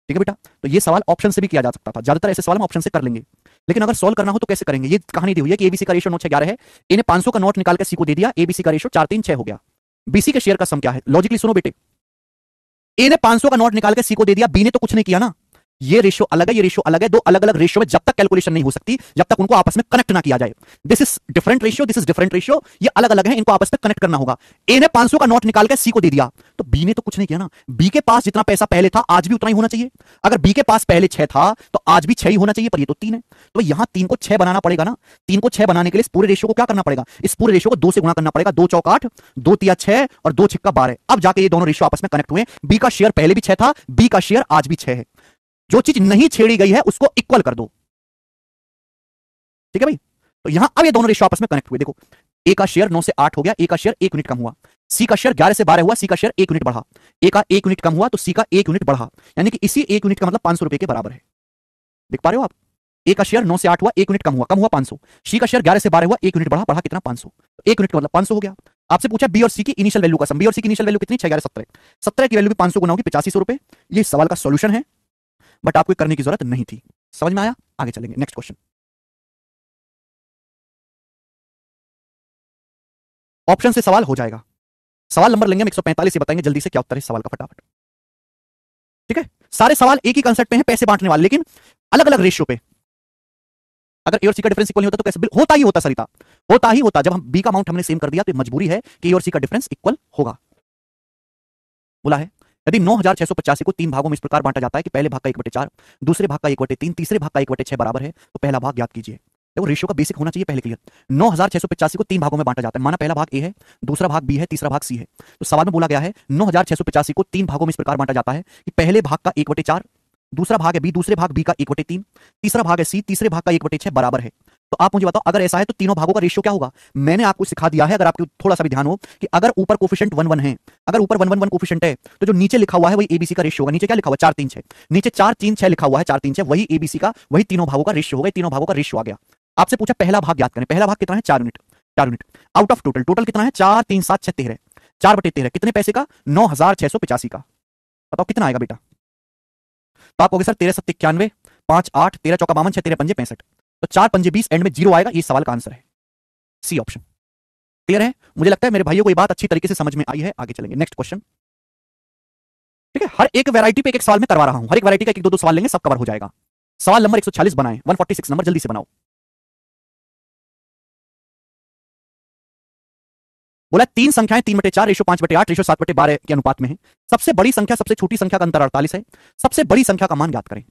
ठीक है बेटा, तो ये सवाल ऑप्शन से भी किया जा सकता था। ज्यादातर ऐसे सवाल हम ऑप्शन से कर लेंगे, लेकिन अगर सॉल्व करना हो तो कैसे करेंगे? ये कहानी दी हुई है कि एबीसी का रेशियो 9, 6, 11 है, ए ने 500 का नोट निकाल के सी को दे दिया, एबीसी का रेशियो 4, 3, 6 हो गया। बीसी के शेयर का सम क्या है? लॉजिकली सुनो बेटे, ए ने 500 का नोट निकाल के सी को दे दिया, बी ने तो कुछ नहीं किया ना। ये रेशियो अलग है, ये रेशियो अलग है। दो अलग अलग रेशियो में जब तक कैलकुलेशन नहीं हो सकती, जब तक उनको आपस में कनेक्ट ना किया जाए। This is different ratio, this is different ratio, ये अलग अलग है, इनको आपस में कनेक्ट करना होगा। ए ने 500 का नोट निकाल के सी को दे दिया, तो बी ने तो कुछ नहीं किया ना। बी के पास जितना पैसा पहले था आज भी उतना ही होना चाहिए। अगर बी के पास पहले 6 था तो आज भी 6 ही होना चाहिए, पर ये तो 3 है, तो यहां 3 को 6 बनाना पड़ेगा ना। 3 को 6 बनाने के लिए इस पूरे रेशियो को क्या करना पड़ेगा? इस पूरे रेशियो को 2 से गुणा करना पड़ेगा। 2 चौक 8, 2 तिया 6 और 2 छिक्का 12। अब जाके ये दोनों रेशियो आपस में कनेक्ट हुए। बी का शेयर पहले भी 6 था, बी का शेयर आज भी 6 है। जो चीज नहीं छेड़ी गई है उसको इक्वल कर दो। ठीक है भाई, तो यहां अब ये दोनों रेशियो आपस में कनेक्ट हुए। देखो, ए का शेयर 9 से 8 हो गया, ए का शेयर 1 यूनिट कम हुआ। सी का शेयर 11 से 12 हुआ, सी का शेयर 1 यूनिट बढ़ा। ए का 1 यूनिट कम हुआ तो सी का 1 यूनिट बढ़ा, यानी कि इसी 1 यूनिट का मतलब 500 रुपए के बराबर है। देख पा रहे हो आप? ए का शेयर 9 से 8 हुआ, 1 यूनिट कम हुआ 500। सी का शेयर 11 से 12 हुआ, 1 यूनिट बढ़ा कितना? 500। 1 यूनिट का मतलब 500 हो गया। आपसे पूछा बी और सी की इनिशियल वैल्यू का सम। बी और सी की इनिशियल वैल्यू कितनी? 6, 11, 17। 17 की वैल्यू भी 500 गुना होगी, 8500 रुपए। ये सवाल का सॉल्यूशन है, बट आपको करने की जरूरत नहीं थी। समझ में आया? आगे चलेंगे, नेक्स्ट क्वेश्चन। ऑप्शन से सवाल हो जाएगा। सवाल नंबर लेंगे हम 145 से, बताएंगे जल्दी से क्या उत्तर है सवाल का, फटाफट। ठीक है, सारे सवाल एक ही कंसेप्ट में है, पैसे बांटने वाले, लेकिन अलग अलग रेशियो पे। अगर ए और सी का डिफरेंस इक्वल नहीं होता तो कैसे? होता ही होता सरिता, होता ही होता। जब हम बी का अमाउंट हमने सेम कर दिया तो मजबूरी है कि ए और सी का डिफरेंस इक्वल होगा। बोला है यदि 9685 को 3 भागों में इस प्रकार बांटा जाता है कि पहले भाग का 1/4, दूसरे भाग का 1/3, तीसरे भाग का 1/6 बराबर है, तो पहला भाग ज्ञात कीजिए। देखो रेशियो का बेसिक होना चाहिए पहले क्लियर। 9685 को 3 भागों में बांटा जाता है, माना पहला भाग ए है, दूसरा भाग बी है, तीसरा भाग सी है। तो सवाल में बोला गया है 9685 को 3 भागों में इस प्रकार बांटा जाता है कि पहले भाग का 1/4, दूसरा भाग है बी, दूसरे भाग बी का 1/3, तीसरा भाग है सी, तीसरे भाग का 1/6 बराबर है। तो आप मुझे बताओ अगर ऐसा है तो तीनों भागों का रेशियो क्या होगा? मैंने आपको सिखा दिया है, अगर आपको थोड़ा सा भी ध्यान हो, कि अगर ऊपर कोफिशिएंट 1 1 है, अगर ऊपर 1 1 1 कोफिशिएंट है, तो जो नीचे लिखा हुआ है वही एबीसी का रेशियो होगा। नीचे क्या लिखा हुआ? 4 3 6। नीचे 4 3 6 लिखा हुआ है, 4 3 6 वही एबीसी का, वही तीनों भागों का रेशियो होगा। तीनों भागों का रेशियो आ गया। आपसे पूछा पहला भाग ज्ञात करें। पहला भाग कितना है? 4 unit. 4 unit out of total. Total कितना है? 4 3 7 6 13। 4/13 कितने पैसे का? 9685 का। बताओ कितना आएगा बेटा? तो आप कहोगे सर 13 7 91, 5 8, 13 चौका 52, 6 13 पंजे 65। तो 4 पंजे 20, एंड में 0 आएगा। ये सवाल का आंसर है, सी ऑप्शन। क्लियर है? मुझे लगता है मेरे भाइयों को ये बात अच्छी तरीके से समझ में आई है। आगे चलेंगे, नेक्स्ट क्वेश्चन। ठीक है, हर एक वैरायटी पे एक एक सवाल में करवा रहा हूं, हर एक वैरायटी का एक दो सवाल लेंगे, सब कवर हो जाएगा। सवाल नंबर 146 बनाएं, 146 नंबर जल्दी से बनाओ। बोला 3 संख्याएं 3/4 रेशो 5/8 रेशो 7/12 के अनुपात में है। सबसे बड़ी संख्या सबसे छोटी संख्या का अंतर 48 है। सबसे बड़ी संख्या का मान ज्ञात करें।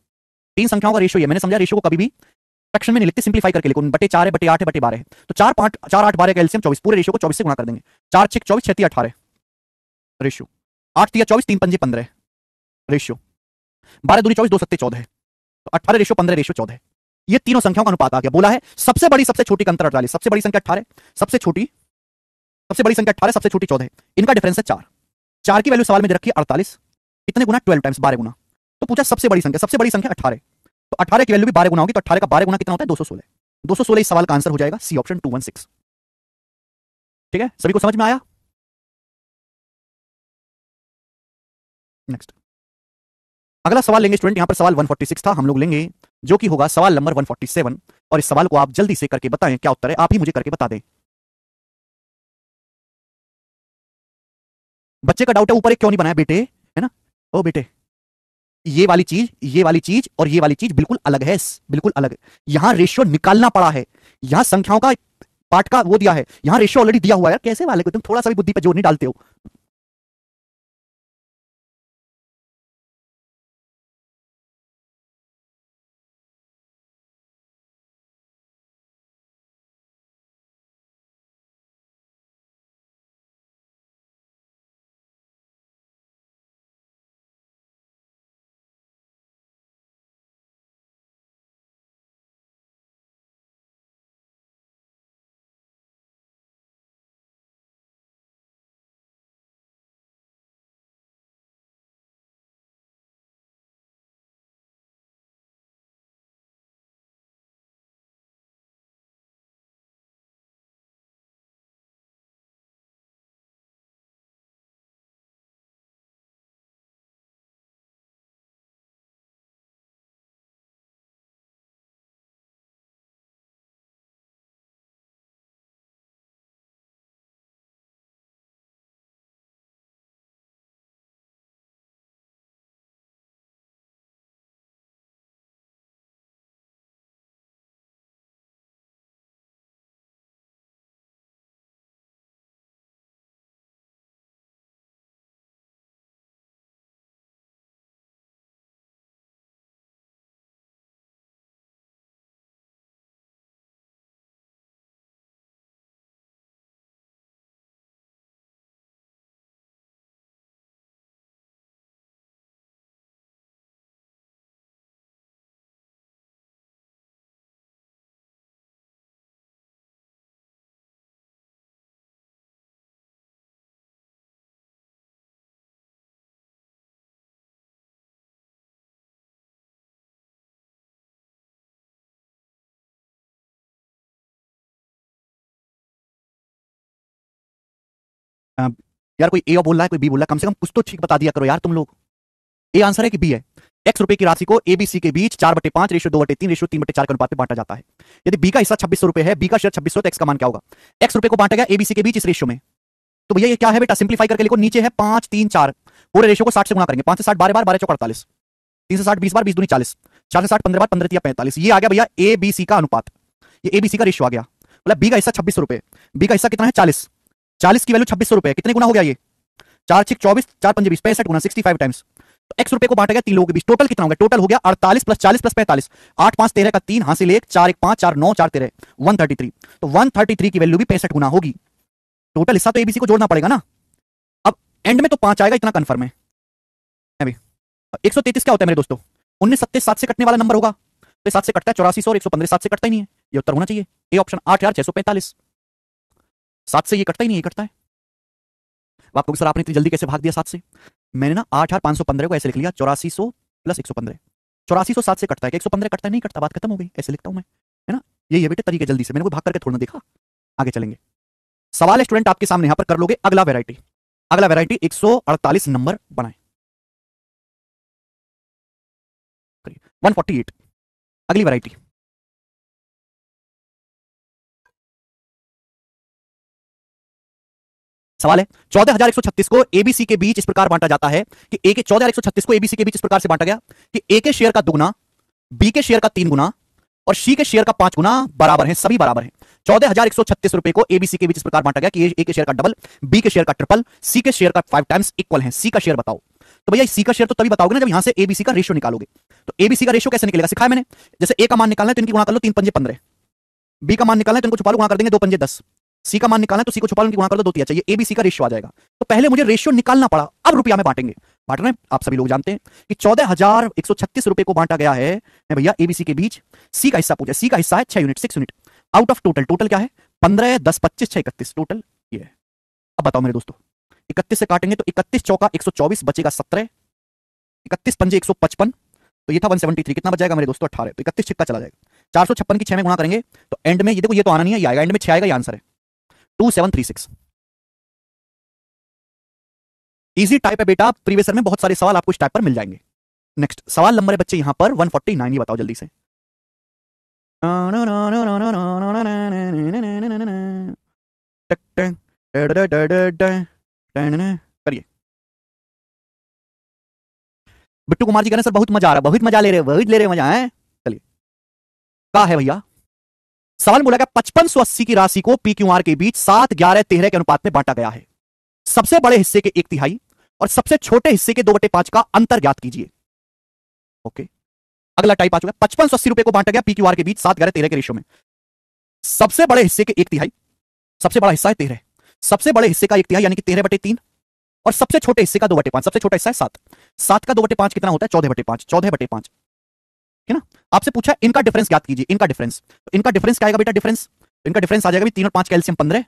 तीन संख्याओं का रेशियो ये, मैंने समझा रेशियो को कभी भी फ्रैक्शन में नहीं लिखते, सिंप्लीफाई करके लिखो, बटे 4 है, बटे 8 है, बटे 12 है, तो 4 5 4 8 12 का एलसीएम 24, पूरे रेशियो को 24 से गुणा कर देंगे। 4 6 24, 6 3 18 रेशियो, 8 3 24, 3 5 15 रेशियो, 12 दूनी 24, 2 7 14 है, तो 18 रेशियो 15 रेशियो 14 है। ये तीनों संख्याओं का अनुपात आ गया। बोला है सबसे बड़ी सबसे छोटी का अंतर 48, सबसे बड़ी संख्या 18, सबसे बड़ी संख्या 18, सबसे छोटी 14 है, इनका डिफरेंस है 4। 4 की वैल्यू सवाल में दे रखी है 48, कितने गुना? 12 टाइम्स, 12 गुना। तो पूछा सबसे बड़ी संख्या 18, तो 18 की वैल्यू भी 12 गुना होगी, तो 18 का 12 गुना कितना होता है? 216। 216 इस सवाल का आंसर हो जाएगा सी ऑप्शन 216। ठीक है, सभी को समझ में आया? नेक्स्ट अगला सवाल लेंगे स्टूडेंट, यहां पर सवाल 146 था, हम लोग लेंगे जो कि होगा सवाल नंबर 147, और इस सवाल को आप जल्दी से करके बताएं क्या उत्तर है, आप ही मुझे करके बता दें। बच्चे का डाउट है ऊपर एक क्यों नहीं बनाया बेटे, है ना? ओ बेटे, ये वाली चीज और ये वाली चीज बिल्कुल अलग है, बिल्कुल अलग है। यहां रेशियो निकालना पड़ा है, यहां संख्याओं का पार्ट का वो दिया है, यहां रेशियो ऑलरेडी दिया हुआ है। यार कैसे वाले को तुम थोड़ा सा भी बुद्धि पे जोर नहीं डालते हो। अ, यार कोई ए बोल रहा है, कोई बी बोल रहा है, कम से कम कुछ तो ठीक बता दिया करो यार तुम लोग। ए आंसर है कि बी है? एक्स रुपए की राशि को एबीसी के बीच 4/5 रेशियो 2/3 रेशियो 3/4 के अनुपात में बांटा जाता है। यदि बी का हिस्सा 2600 रुपए है, बी का शेयर 2600, तो एक्स का मान क्या होगा? एक्स रुपए को बांटा गया एबीसी के बीच इस रेशियो में, तो भैया ये क्या है बेटा? सिंप्लीफाई करके लिखो, नीचे है 5 3 4, पूरे रेशियो को 60 से गुणा करेंगे। 5 से 60 12 बार, 12 चौक 48, 3 से 60 20 बार, 20 दूनी 40, 4 से 60 15 बार, 15 तिया 45। ये आ गया भैया एबीसी का अनुपात, ये एबीसी का रेशियो आ गया। मतलब बी का हिस्सा 2600 रुपए, बी का हिस्सा कितना है? 40, 40 की वैल्यू 2600 रुपए, कितने गुना हो गया ये? 4 6 24, 4 5 20, 65 गुना 65 टाइम्स। तो एक्स रुपए को बांटा गया तीन लोगों के बीच, टोटल कितना हो गया? टोटल हो गया 48 प्लस 40 प्लस 45, 8 5 13 का 3 हासिल 1, 4 1 5, 4 9 4 13, 133। तो 133 की वैल्यू भी 65 गुना होगी। टोटल हिस्सा तो एबीसी को जोड़ना पड़ेगा ना। अब एंड में तो 5 आएगा, इतना कंफर्म है अभी। 133 क्या होता है मेरे दोस्तों? 19 7 7 से कटने वाला नंबर होगा, तो 7 से कटता है 8400, और 115 7 से कटता ही नहीं है, ये उत्तर होना चाहिए ए ऑप्शन 8645। 7 से ये कटता ही नहीं, ये कटता है। आपको सर आपने इतनी जल्दी कैसे भाग दिया 7 से? मैंने ना 8515 को ऐसे लिख लिया, 8400 प्लस 115। 8400 7 से कटता है, 115 कटता है? नहीं कटता, बात खत्म हो गई, ऐसे लिखता हूं मैं, है ना? यही है बेटे तरीके, जल्दी से, मैंने कोई भाग करके थोड़ा देखा। आगे चलेंगे, सवाल है स्टूडेंट आपके सामने, यहां पर कर लोगे अगला वैरायटी। अगला वैरायटी 148 नंबर बनाए, 148 अगली वैरायटी। सवाल है 14136 को एबीसी के बीच इस प्रकार बांटा जाता है कि ए के 14136 को एबीसी के बीच इस प्रकार से बांटा गया कि ए के शेयर का 2 गुना, बी के शेयर का 3 गुना और सी के शेयर का 5 गुना बराबर है, सभी बराबर हैं। 14136 रुपए को एबीसी के बीच इस प्रकार बांटा गया कि ए के शेयर का डबल, बी के शेयर का ट्रिपल, सी के शेयर का 5 टाइम्स इक्वल है। सी का शेयर बताओ। तो भैया सी का शेयर तो तभी बताओगे ना जब यहां से एबीसी का रेशियो निकालोगे। तो एबीसी का रेशियो कैसे निकलेगा, सिखाया मैंने। जैसे ए का मान निकालना है तो इनकी गुणा कर लो, 3 पंजे 15। बी का मान निकालना है तो इनको छुपा लो, गुणा कर देंगे 2 पंजे 10। सी का मान निकालना है तो सी को छुपा लो, इनकी गुणा कर दो 2 तिया। चाहिए एबीसी का रेशियो आ जाएगा। तो पहले मुझे रेशियो निकालना पड़ा, अब रुपया में बांटेंगे। बांट रहे हैं आप सभी लोग जानते हैं कि 14,136 रुपए को बांटा गया है भैया एबीसी के बीच। सी का हिस्सा पूछा, सी का हिस्सा है 6 unit, 6 unit out of total. Total क्या है 15, 10, 25, 6, 31 टोटल ये है। अब बताओ मेरे दोस्तों, 31 से काटेंगे तो 31 चौका 124 बचेगा 17, 31 पंजे 155, तो ये था 173। कितना बच जाएगा मेरे दोस्तों 18। तो 31 छिक्का चला जाएगा। 456 की 6 में गुणा करेंगे तो एंड में ये देखो, ये तो आना नहीं है, ये आएगा एंड में 6 आएगा, ये आंसर है 2736। इजी टाइप है बेटा, प्रीवियस ईयर में बहुत सारे सवाल आपको इस टाइप पर मिल जाएंगे। नेक्स्ट सवाल नंबर है बच्चे यहां पर 149, ये बताओ जल्दी से। करिए। बिट्टू कुमार जी कह रहे हैं सर बहुत मजा आ रहा है, बहुत मजा ले रहे, बहुत ले रहे मजा है। चलिए क्या है भैया, सवाल बोला गया 5580 की राशि को पी क्यू आर के बीच 7, 11, 13 के अनुपात में बांटा गया है। सबसे बड़े हिस्से के 1/3 और सबसे छोटे हिस्से के 2/5 का अंतर ज्ञात कीजिए। ओके, अगला टाइप आ चुका है। 5580 रुपए को बांटा गया पी क्यू आर के बीच 7, 11, 13 के रेशियो में। सबसे बड़े हिस्से के 1/3, सबसे बड़ा हिस्सा है 13, सबसे बड़े हिस्से का 1/3 यानी कि 13/3, और सबसे छोटे हिस्से का 2/5, सबसे छोटा हिस्सा है 7। 7 का 2/5 कितना होता है 14/5, 14/5 है ना। आपसे पूछा इनका डिफरेंस ज्ञात कीजिए, इनका डिफरेंस। तो इनका डिफरेंस क्या आएगा बेटा, डिफरेंस तो इनका डिफरेंस आ जाएगा 3 और 5 का एलसीएम 15,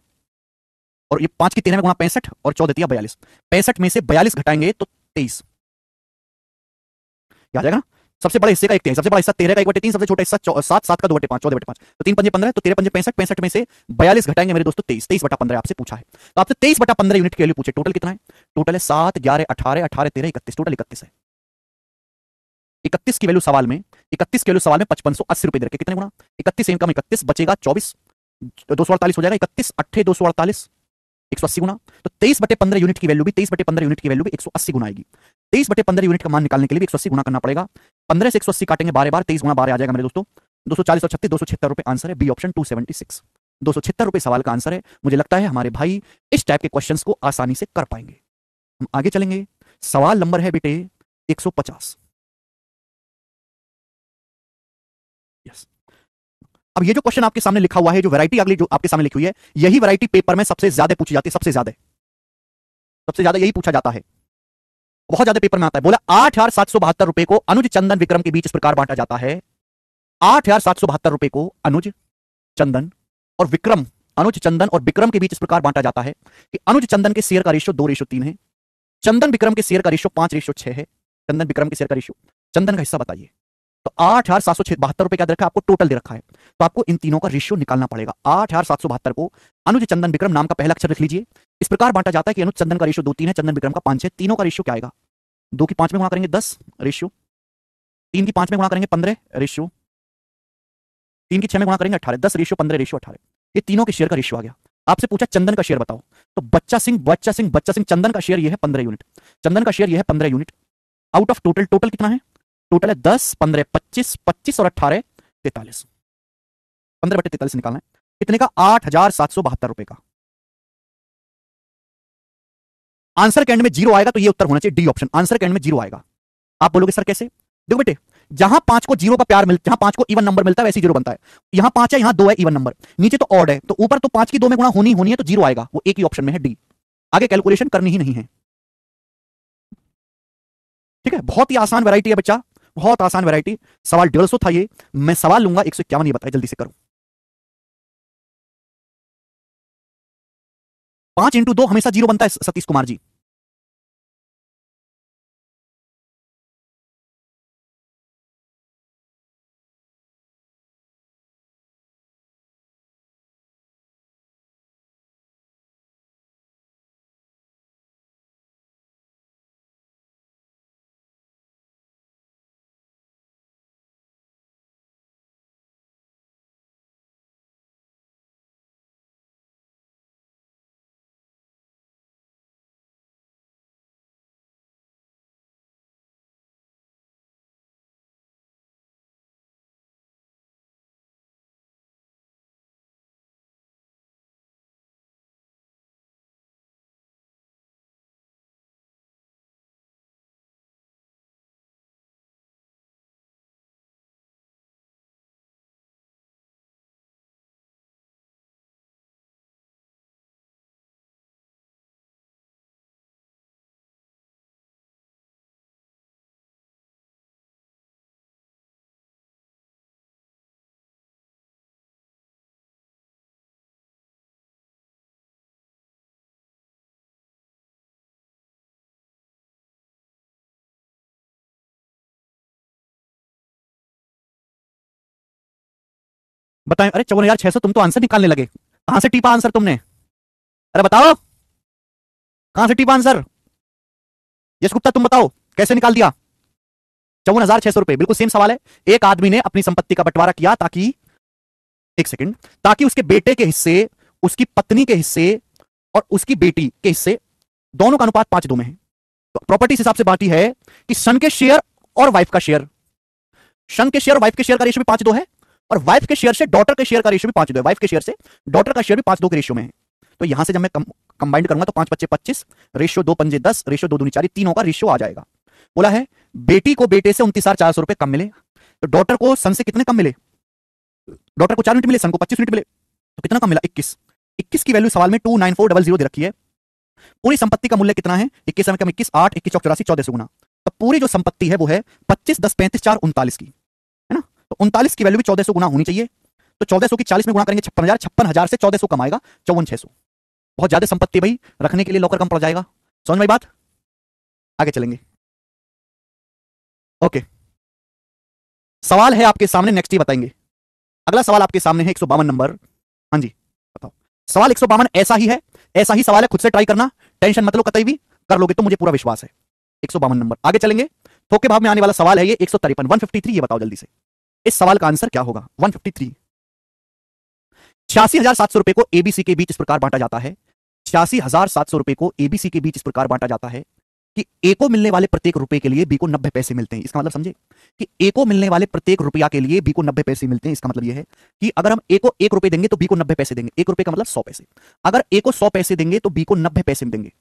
और ये 5 की 13 में गुणा 65 और 14 42। 65 में से 42 घटाएंगे तो 23 आ जाएगा ना। सबसे बड़े हिस्से का 1/3, सबसे बड़ा हिस्सा 13 का 1/3, सबसे छोटा हिस्सा 7, 7 का 2/5, 14/5। तो 3 पंजे 15, तो 13 पंजे 65, 65 में से 42 घटाएंगे मेरे दोस्तों 23, 23/15 आपसे पूछा है। तो आपसे 23/15 यूनिट की वैल्यू पूछे। टोटल कितना है, टोटल है 7, 11, 18, 18, 13, 31, टोटल 31 है। 31 की वैल्यू सवाल में, 31 की वैल्यू सवाल में 5580 रुपए दे रखे। कितने गुना 31 इनकम 31 बचेगा 24, 248 हो जाएगा। 31 8 248, 180 गुना। तो 23/15 यूनिट की वैल्यू भी, 23/15 यूनिट की वैल्यू भी 180 गुना आएगी। 23/15 यूनिट का मान निकालने के लिए भी 180 गुना करना पड़ेगा। 15 से 180 काटेंगे 12 बार, 23 गुना 12 आ जाएगा मेरे दोस्तों 240 और 36, 276 रुपए आंसर है। बी ऑप्शन 276, 276 रुपए सवाल का आंसर है। मुझे लगता है हमारे भाई इस टाइप के क्वेश्चंस को आसानी से कर पाएंगे। हम आगे चलेंगे। सवाल नंबर है बेटे 150। यस, अब ये जो क्वेश्चन आपके सामने लिखा हुआ है, जो वैरायटी अगली जो आपके सामने लिखी हुई है, यही वैरायटी पेपर में सबसे ज्यादा पूछी जाती है, सबसे ज्यादा यही पूछा जाता है, बहुत ज्यादा पेपर में आता है। बोला 8,772 रुपए को अनुज चंदन विक्रम के बीच इस प्रकार बांटा जाता है। 8,772 रुपए को अनुज चंदन और विक्रम, अनुज चंदन और विक्रम के बीच इस प्रकार बांटा जाता है कि अनुज चंदन के शेयर का रेशियो 2:3 है, चंदन विक्रम के शेयर का रेशियो 5:6 है। चंदन विक्रम के शेयर का रेशियो, चंदन का हिस्सा बताइए। तो 8,772 रुपए क्या दे रखा है आपको, टोटल दे रखा है। तो आपको इन तीनों का रेशियो निकालना पड़ेगा। 8,772 को अनुज चंदन विक्रम नाम का पहला अक्षर लिख लीजिए। इस प्रकार बांटा जाता है कि अनुज चंदन का रेशियो 2:3 है, चंदन विक्रम का 5 है। तीनों का रेशियो क्या आएगा, 2 की 5 में गुणा करेंगे 10 रेशियो, 3 की 5 में गुणा करेंगे 15 रेशियो, 3 की 6 में गुणा करेंगे 18, 10 रेशियो 15 रेशियो 18। ये तीनों के शेयर का रेशियो आ गया। आपसे पूछा चंदन का शेयर बताओ, तो बच्चा सिंह चंदन का शेयर ये है 15 यूनिट, चंदन का शेयर ये है 15 unit out of total. Total कितना है, टोटल है 10, 15, 25, 25 और 18 43, 15/43 निकालना है। कितने का, 8,772 रुपए का। आंसर के एंड में जीरो आएगा तो ये उत्तर होना चाहिए डी ऑप्शन, आंसर के एंड में जीरो आएगा। आप बोलोगे सर कैसे, देखो बेटे, जहां 5 को जीरो का प्यार मिलता, जहां 5 को इवन नंबर मिलता है वैसे जीरो बनता है। यहां 5 है, यहां 2 है इवन नंबर, नीचे तो ऑड है, तो ऊपर तो 5 की 2 में गुणा होनी है, तो जीरो आएगा। वो एक ही ऑप्शन में है डी, आगे कैलकुलेशन करनी ही नहीं है। ठीक है, बहुत ही आसान वैरायटी है बच्चा, बहुत आसान वैरायटी। सवाल 150 था ये, मैं सवाल लूंगा 151, ये बताया जल्दी से करो। 5 × 2 हमेशा जीरो बनता है सतीश कुमार जी। बताएं। अरे 54,600, तुम तो आंसर निकालने लगे। कहां से टीपा आंसर तुमने? अरे बताओ कहां से टीपा आंसर? यश गुप्ता तुम बताओ कैसे निकाल दिया 54,600 रुपए? बिल्कुल सेम सवाल है। एक आदमी ने अपनी संपत्ति का बंटवारा किया ताकि, एक सेकंड, ताकि उसके बेटे के हिस्से, उसकी पत्नी के हिस्से और उसकी बेटी के हिस्से दोनों का अनुपात 5:2 में है। तो प्रॉपर्टी इस हिसाब से बांटी है कि सन के शेयर और वाइफ का शेयर, सन के शेयर और वाइफ के शेयर का रेशियो भी 5:2 है, और वाइफ के शेयर से डॉटर के शेयर का रेशियो भी 5:2 है। वाइफ के शेयर से डॉटर का शेयर भी 5:2 के रेशियो में है। तो यहां से जब मैं कंबाइंड करूंगा तो 5 × 25, रेशियो 2 × 5 = 10, रेशियो 2 × 2 = 4, तीनों का रेशियो आ जाएगा। बोला है बेटी को बेटे से 29,400 रुपए कम मिले, तो डॉटर को सन से कितने कम मिले? डॉटर को 4 यूनिट मिले, सन को 25 यूनिट मिले, तो कितना कम मिला? 21। 21 की वैल्यू सवाल में 29400 दे रखी है। पूरी संपत्ति का मूल्य कितना है? 21 में कम 21, 8, 21 चौक 84, 1400 गुना। तो पूरी जो संपत्ति है वो है 25, 10, 35, 4, 39 की, है ना? तो 39 की वैल्यू भी 1400 गुना होनी चाहिए। तो 1400 की 40 में गुणा करेंगे 56,000, 56,000 से 1400 कम आएगा 54,600। बहुत ज्यादा संपत्ति भाई, रखने के लिए लॉकर कम पड़ जाएगा। समझ में बात? आगे चलेंगे। ओके, सवाल है आपके सामने, नेक्स्ट ही बताएंगे। अगला सवाल आपके सामने है 152 नंबर। हाँ जी बताओ। सवाल 152 ऐसा ही है, ऐसा ही सवाल है, खुद से ट्राई करना, टेंशन मत लो, कतई भी कर लोगे तो मुझे पूरा विश्वास है। 152 नंबर, आगे चलेंगे। थोके भाव में आने वाला सवाल है ये 153, 153। ये बताओ जल्दी से इस सवाल का आंसर क्या होगा? 153। 86,700 रुपए को एबीसी के बीच इस प्रकार बांटा जाता है, 86,700 रुपए को एबीसी के बीच इस प्रकार बांटा जाता है कि ए को मिलने वाले प्रत्येक रुपए के लिए बी को 90 पैसे मिलते हैं। इसका मतलब समझे कि ए को मिलने वाले प्रत्येक रुपया के लिए बी को 90 पैसे मिलते हैं। इसका मतलब यह है कि अगर हम ए को 1 रुपए देंगे तो बी को 90 पैसे देंगे। 1 रुपए का मतलब 100 पैसे। अगर ए को 100 पैसे देंगे तो बी को 90 पैसे देंगे,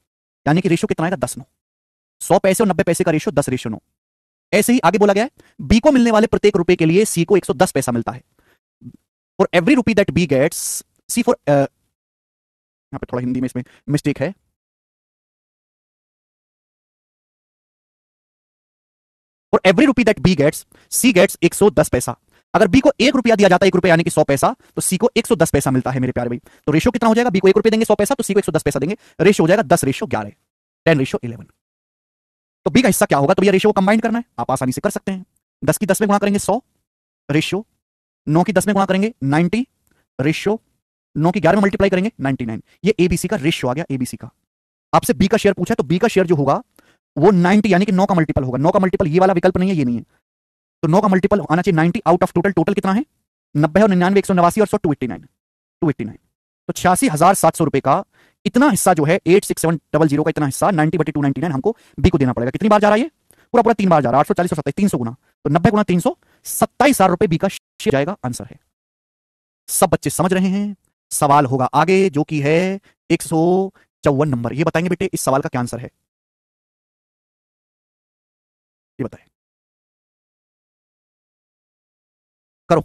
यानी कि रेशियो कितना आएगा? 10:9। 100 पैसे और 90 पैसे का रेशियो 10:9। ऐसे ही आगे बोला गया है बी को मिलने वाले प्रत्येक रुपए के लिए सी को 110 पैसा मिलता है। For every rupee that B gets C for, यहां पे थोड़ा हिंदी में इसमें मिस्टेक है। For every rupee that B gets C gets 110 पैसा। अगर बी को 1 रुपया दिया जाता है, 1 रुपया यानी कि 100 पैसा, तो सी को 110 पैसा मिलता है मेरे प्यारे भाई। तो रेशियो कितना हो जाएगा? बी को 1 रुपया देंगे 100 पैसा, तो सी को 110 पैसा देंगे, रेशियो हो जाएगा 10:11, 10:11। तो बी का हिस्सा क्या होगा? तो भैया रेशियो को कंबाइन करना है, आप आसानी से कर सकते हैं। 10 की 10 में गुणा करेंगे 100 रेशियो, 9 की 10 में गुणा करेंगे 90 रेशियो, 9 की 11 में मल्टीप्लाई करेंगे 99। ये एबीसी का रेशियो आ गया। एबीसी का आपसे बी का शेयर पूछा, तो बी का शेयर जो होगा वो 90 यानी कि 9 का मल्टीपल होगा। 9 का मल्टीपल ये वाला विकल्प नहीं है, ये नहीं है, तो 9 का मल्टीपल आना चाहिए 90 आउट ऑफ टोटल। टोटल कितना है? 90 और 99, 189 और 100, 289। तो 86,700 रुपए का इतना हिस्सा जो है 86700 का इतना हिस्सा 90/299 हमको बी को देना पड़ेगा। कितनी बार जा रहा है? ये पूरा पूरा 3 बार जा रहा है। 840 और 27, 300 गुना, तो 90 गुना 300, 27,000 रुपए बी का शेयर जाएगा। आंसर है। सब बच्चे समझ रहे हैं? सवाल होगा आगे जो कि है 154 नंबर। ये बताएंगे बेटे इस सवाल का क्या आंसर है? ये बताएं, करो।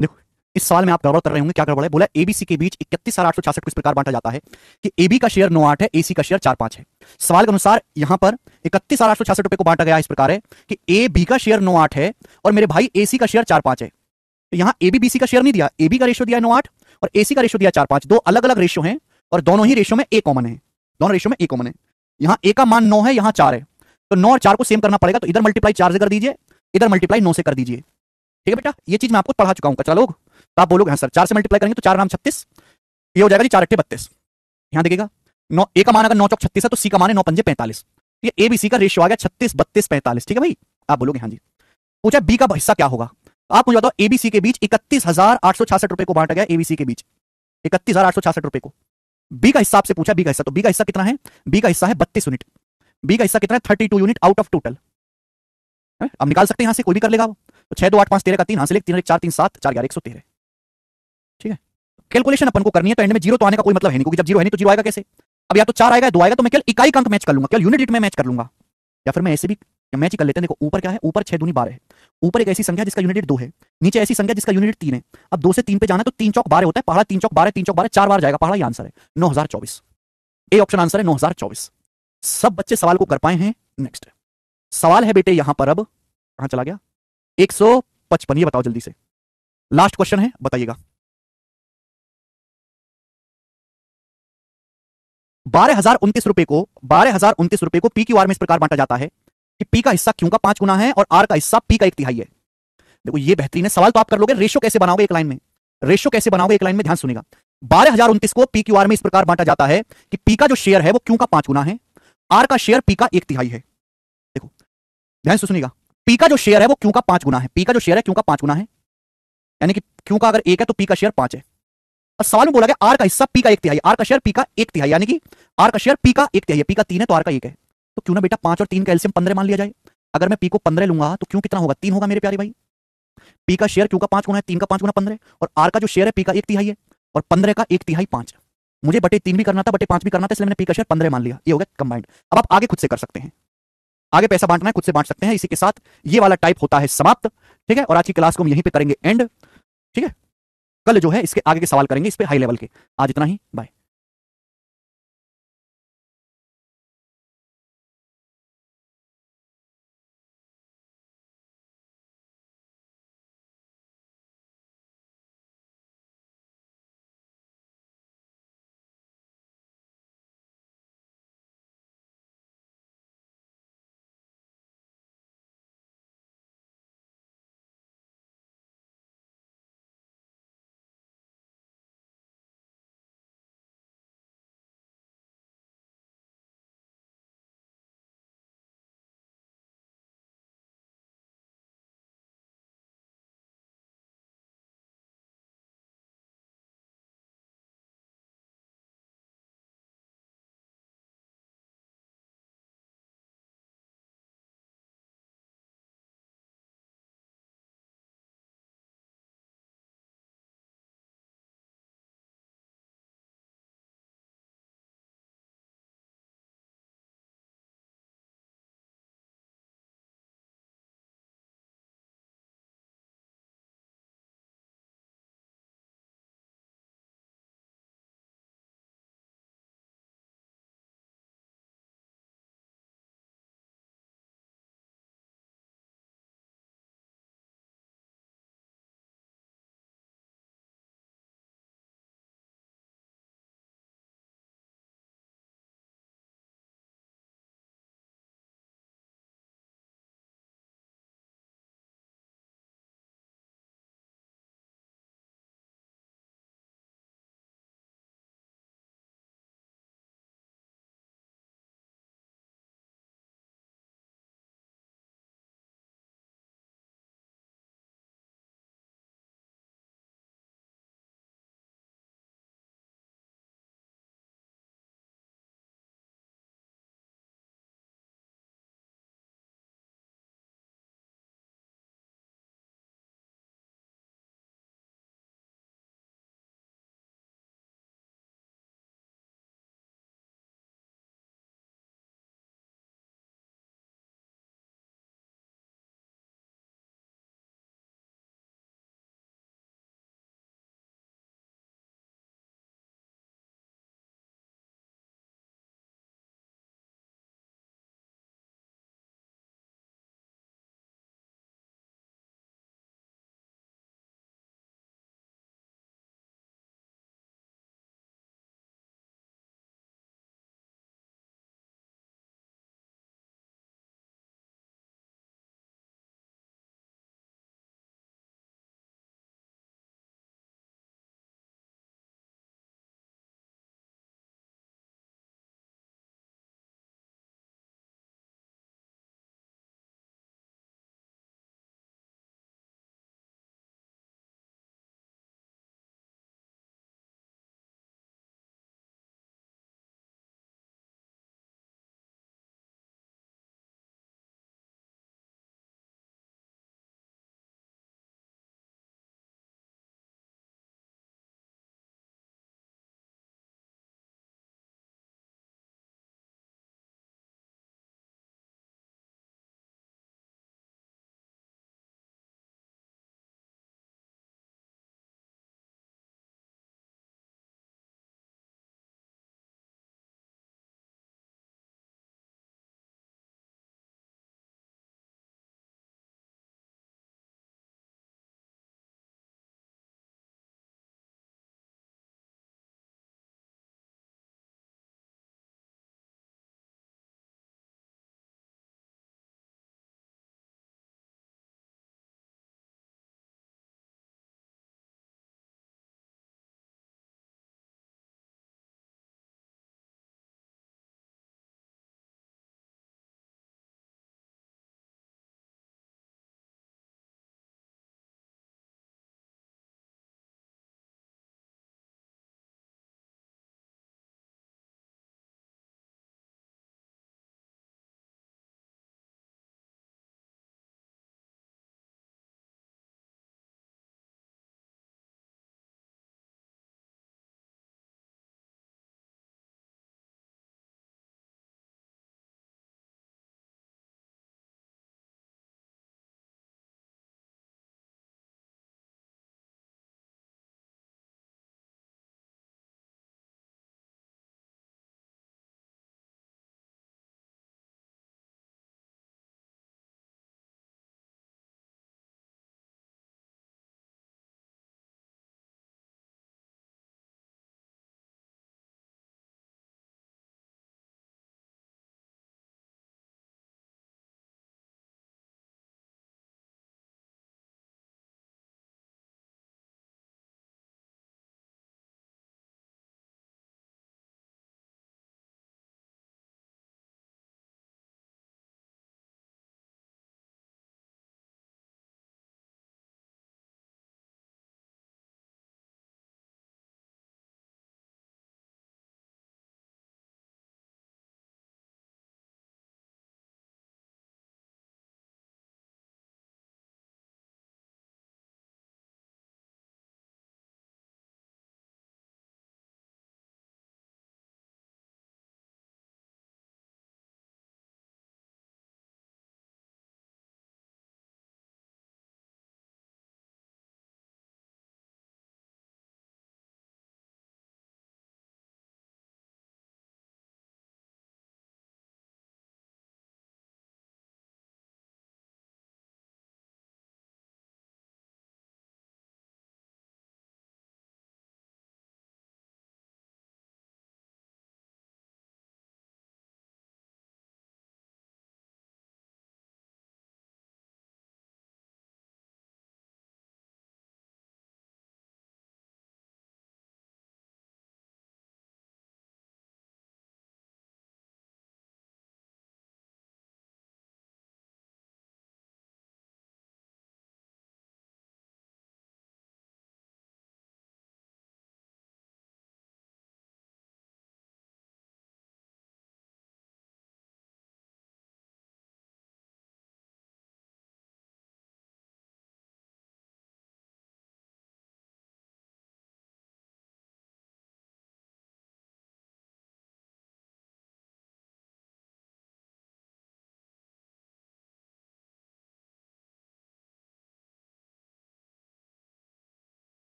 देखो इस सवाल में आप गड़बड़ कर रहे होंगे। क्या गड़बड़ है? बोला एबीसी के बीच 31,866 को इस प्रकार बांटा जाता है कि एबी का शेयर 9,8 है, एसी का शेयर 4,5 है। सवाल के अनुसार यहां पर 31,866 रुपए को बांटा गया इस प्रकार है कि ए बी का शेयर 9,8 है और मेरे भाई एसी का शेयर 4,5 है। तो यहां एबी बीसी का शेयर नहीं दिया, एबी का रेशियो दिया 9,8 और एसी का रेशियो दिया 4,5। दो अलग अलग रेशियो हैं और दोनों ही रेशियो में ए कॉमन है। दोनों रेशियो में ए कॉमन है। यहां ए का मान 9 है, यहां 4 है, तो 9 और 4 को सेम करना पड़ेगा। तो इधर मल्टीप्लाई 4 से कर दीजिए इधर मल्टीप्लाई 9 से कर दीजिए। ठीक है बेटा, ये चीज मैं आपको पढ़ा चुका हूं। कच्चा लोग तो आप बोलोगे हाँ सर, 4 से मल्टीप्लाई करेंगे तो 4 ग्राम 36, ये हो जाएगा जी 4 अट्ठे 32। यहां देखिएगा, 9 ए का मान अगर 9 चौक 36 है तो सी का मान है 9 पंजे 45। ये ए बी सी का रेशियो आ गया 36 32 45। ठीक है भाई, आप बोलोगे हाँ जी। पूछा बी का हिस्सा क्या होगा, आप मुझे बताओ। एबीसी के बीच 31,866 रुपए को बांटा गया, एबीसी के बीच 31,866 रुपए को। बी का हिस्सा आपसे पूछा, बी का हिस्सा, तो बी का हिस्सा कितना है, बी का हिस्सा है 32 यूनिट। बी का हिस्सा कितना है, 32 यूनिट आउट ऑफ टोटल। अब निकाल सकते हैं यहां से, कोई भी कर लेगा। तो 6 2 8 5 13 का 3, यहां से 3 1 4 3 7 4 11 113। ठीक है, कैलकुलेशन अपन को करनी है, तो एंड में जीरो तो आने का कोई मतलब है नहीं, क्योंकि जब जीरो है नहीं तो जीरो आएगा कैसे। अब या तो 4 आएगा या 2 आएगा, तो मैं केवल इकाई का अंक मैच कर लूंगा, केवल यूनिट डिजिट में मैच कर लूंगा। या फिर मैं ऐसे भी मैच ही कर लेते हैं। देखो ऊपर क्या है, ऊपर 6 दूनी 12 है। ऊपर एक ऐसी संख्या जिसका यूनिट 2 है, नीचे ऐसी संख्या जिसका यूनिट 3 है। अब 2 से 3 पे जाना है तो 3 चौक 12 होता है, पहाड़ा 3 चौक 12, 3 चौक 12 4 बार जाएगा पहाड़ा, ये आंसर है 9024। ए ऑप्शन आंसर है 9024। सब बच्चे सवाल को कर पाए हैं। नेक्स्ट सवाल है बेटे यहां पर, अब कहां चला गया, 155। ये बताओ जल्दी से, लास्ट क्वेश्चन है, बताइएगा। 12,029 रुपए को, 12,029 रुपए को पी क्यू आर में इस प्रकार बांटा जाता है कि पी का हिस्सा क्यू का 5 गुना है और आर का हिस्सा पी का 1/3 है। देखो ये बेहतरीन है सवाल, तो आप कर लोगे। रेशियो कैसे बनाओगे एक लाइन में, रेशियो कैसे बनाओगे एक लाइन में, ध्यान सुनिएगा। 12,029 को पी क्यू आर में इस प्रकार बांटा जाता है कि पी का जो शेयर है वो क्यू का 5 गुना है, आर का शेयर पी का 1/3 है। देखो ध्यान से सुनिएगा, पी का जो शेयर है वो क्यू का 5 गुना है, पी का जो शेयर है क्यू का 5 गुना है, यानी कि क्यू का अगर 1 है तो पी का शेयर 5 है। और सवाल में बोला गया आर का हिस्सा पी का 1/3, आर का शेयर पी का 1/3, यानी कि आर का शेयर पी का 1/3 है, पी का 3 है तो आर का 1 है। तो क्यों ना बेटा 5 और 3 का एलसीएम 15 मान लिया जाए। अगर मैं पी को 15 लूंगा तो क्यों कितना होगा, 3 होगा मेरे प्यारे भाई। पी का शेयर क्यू का 5 गुना है, 3 का 5 गुना 15, और आर का जो शेयर है पी का 1/3 है, और 15 का 1/3 5। मुझे बटे 3 भी करना था, बटे 5 भी करना था, इसलिए मैंने पी का शेयर 15 मान लिया। ये हो गया कंबाइंड। अब आप आगे खुद से कर सकते हैं, आगे पैसा बांटना है खुद से बांट सकते हैं। इसी के साथ ये वाला टाइप होता है समाप्त। ठीक है, और आज की क्लास को हम यहीं पे करेंगे एंड। ठीक है, कल जो है इसके आगे के सवाल करेंगे इस पे हाई लेवल के। आज इतना ही, बाय।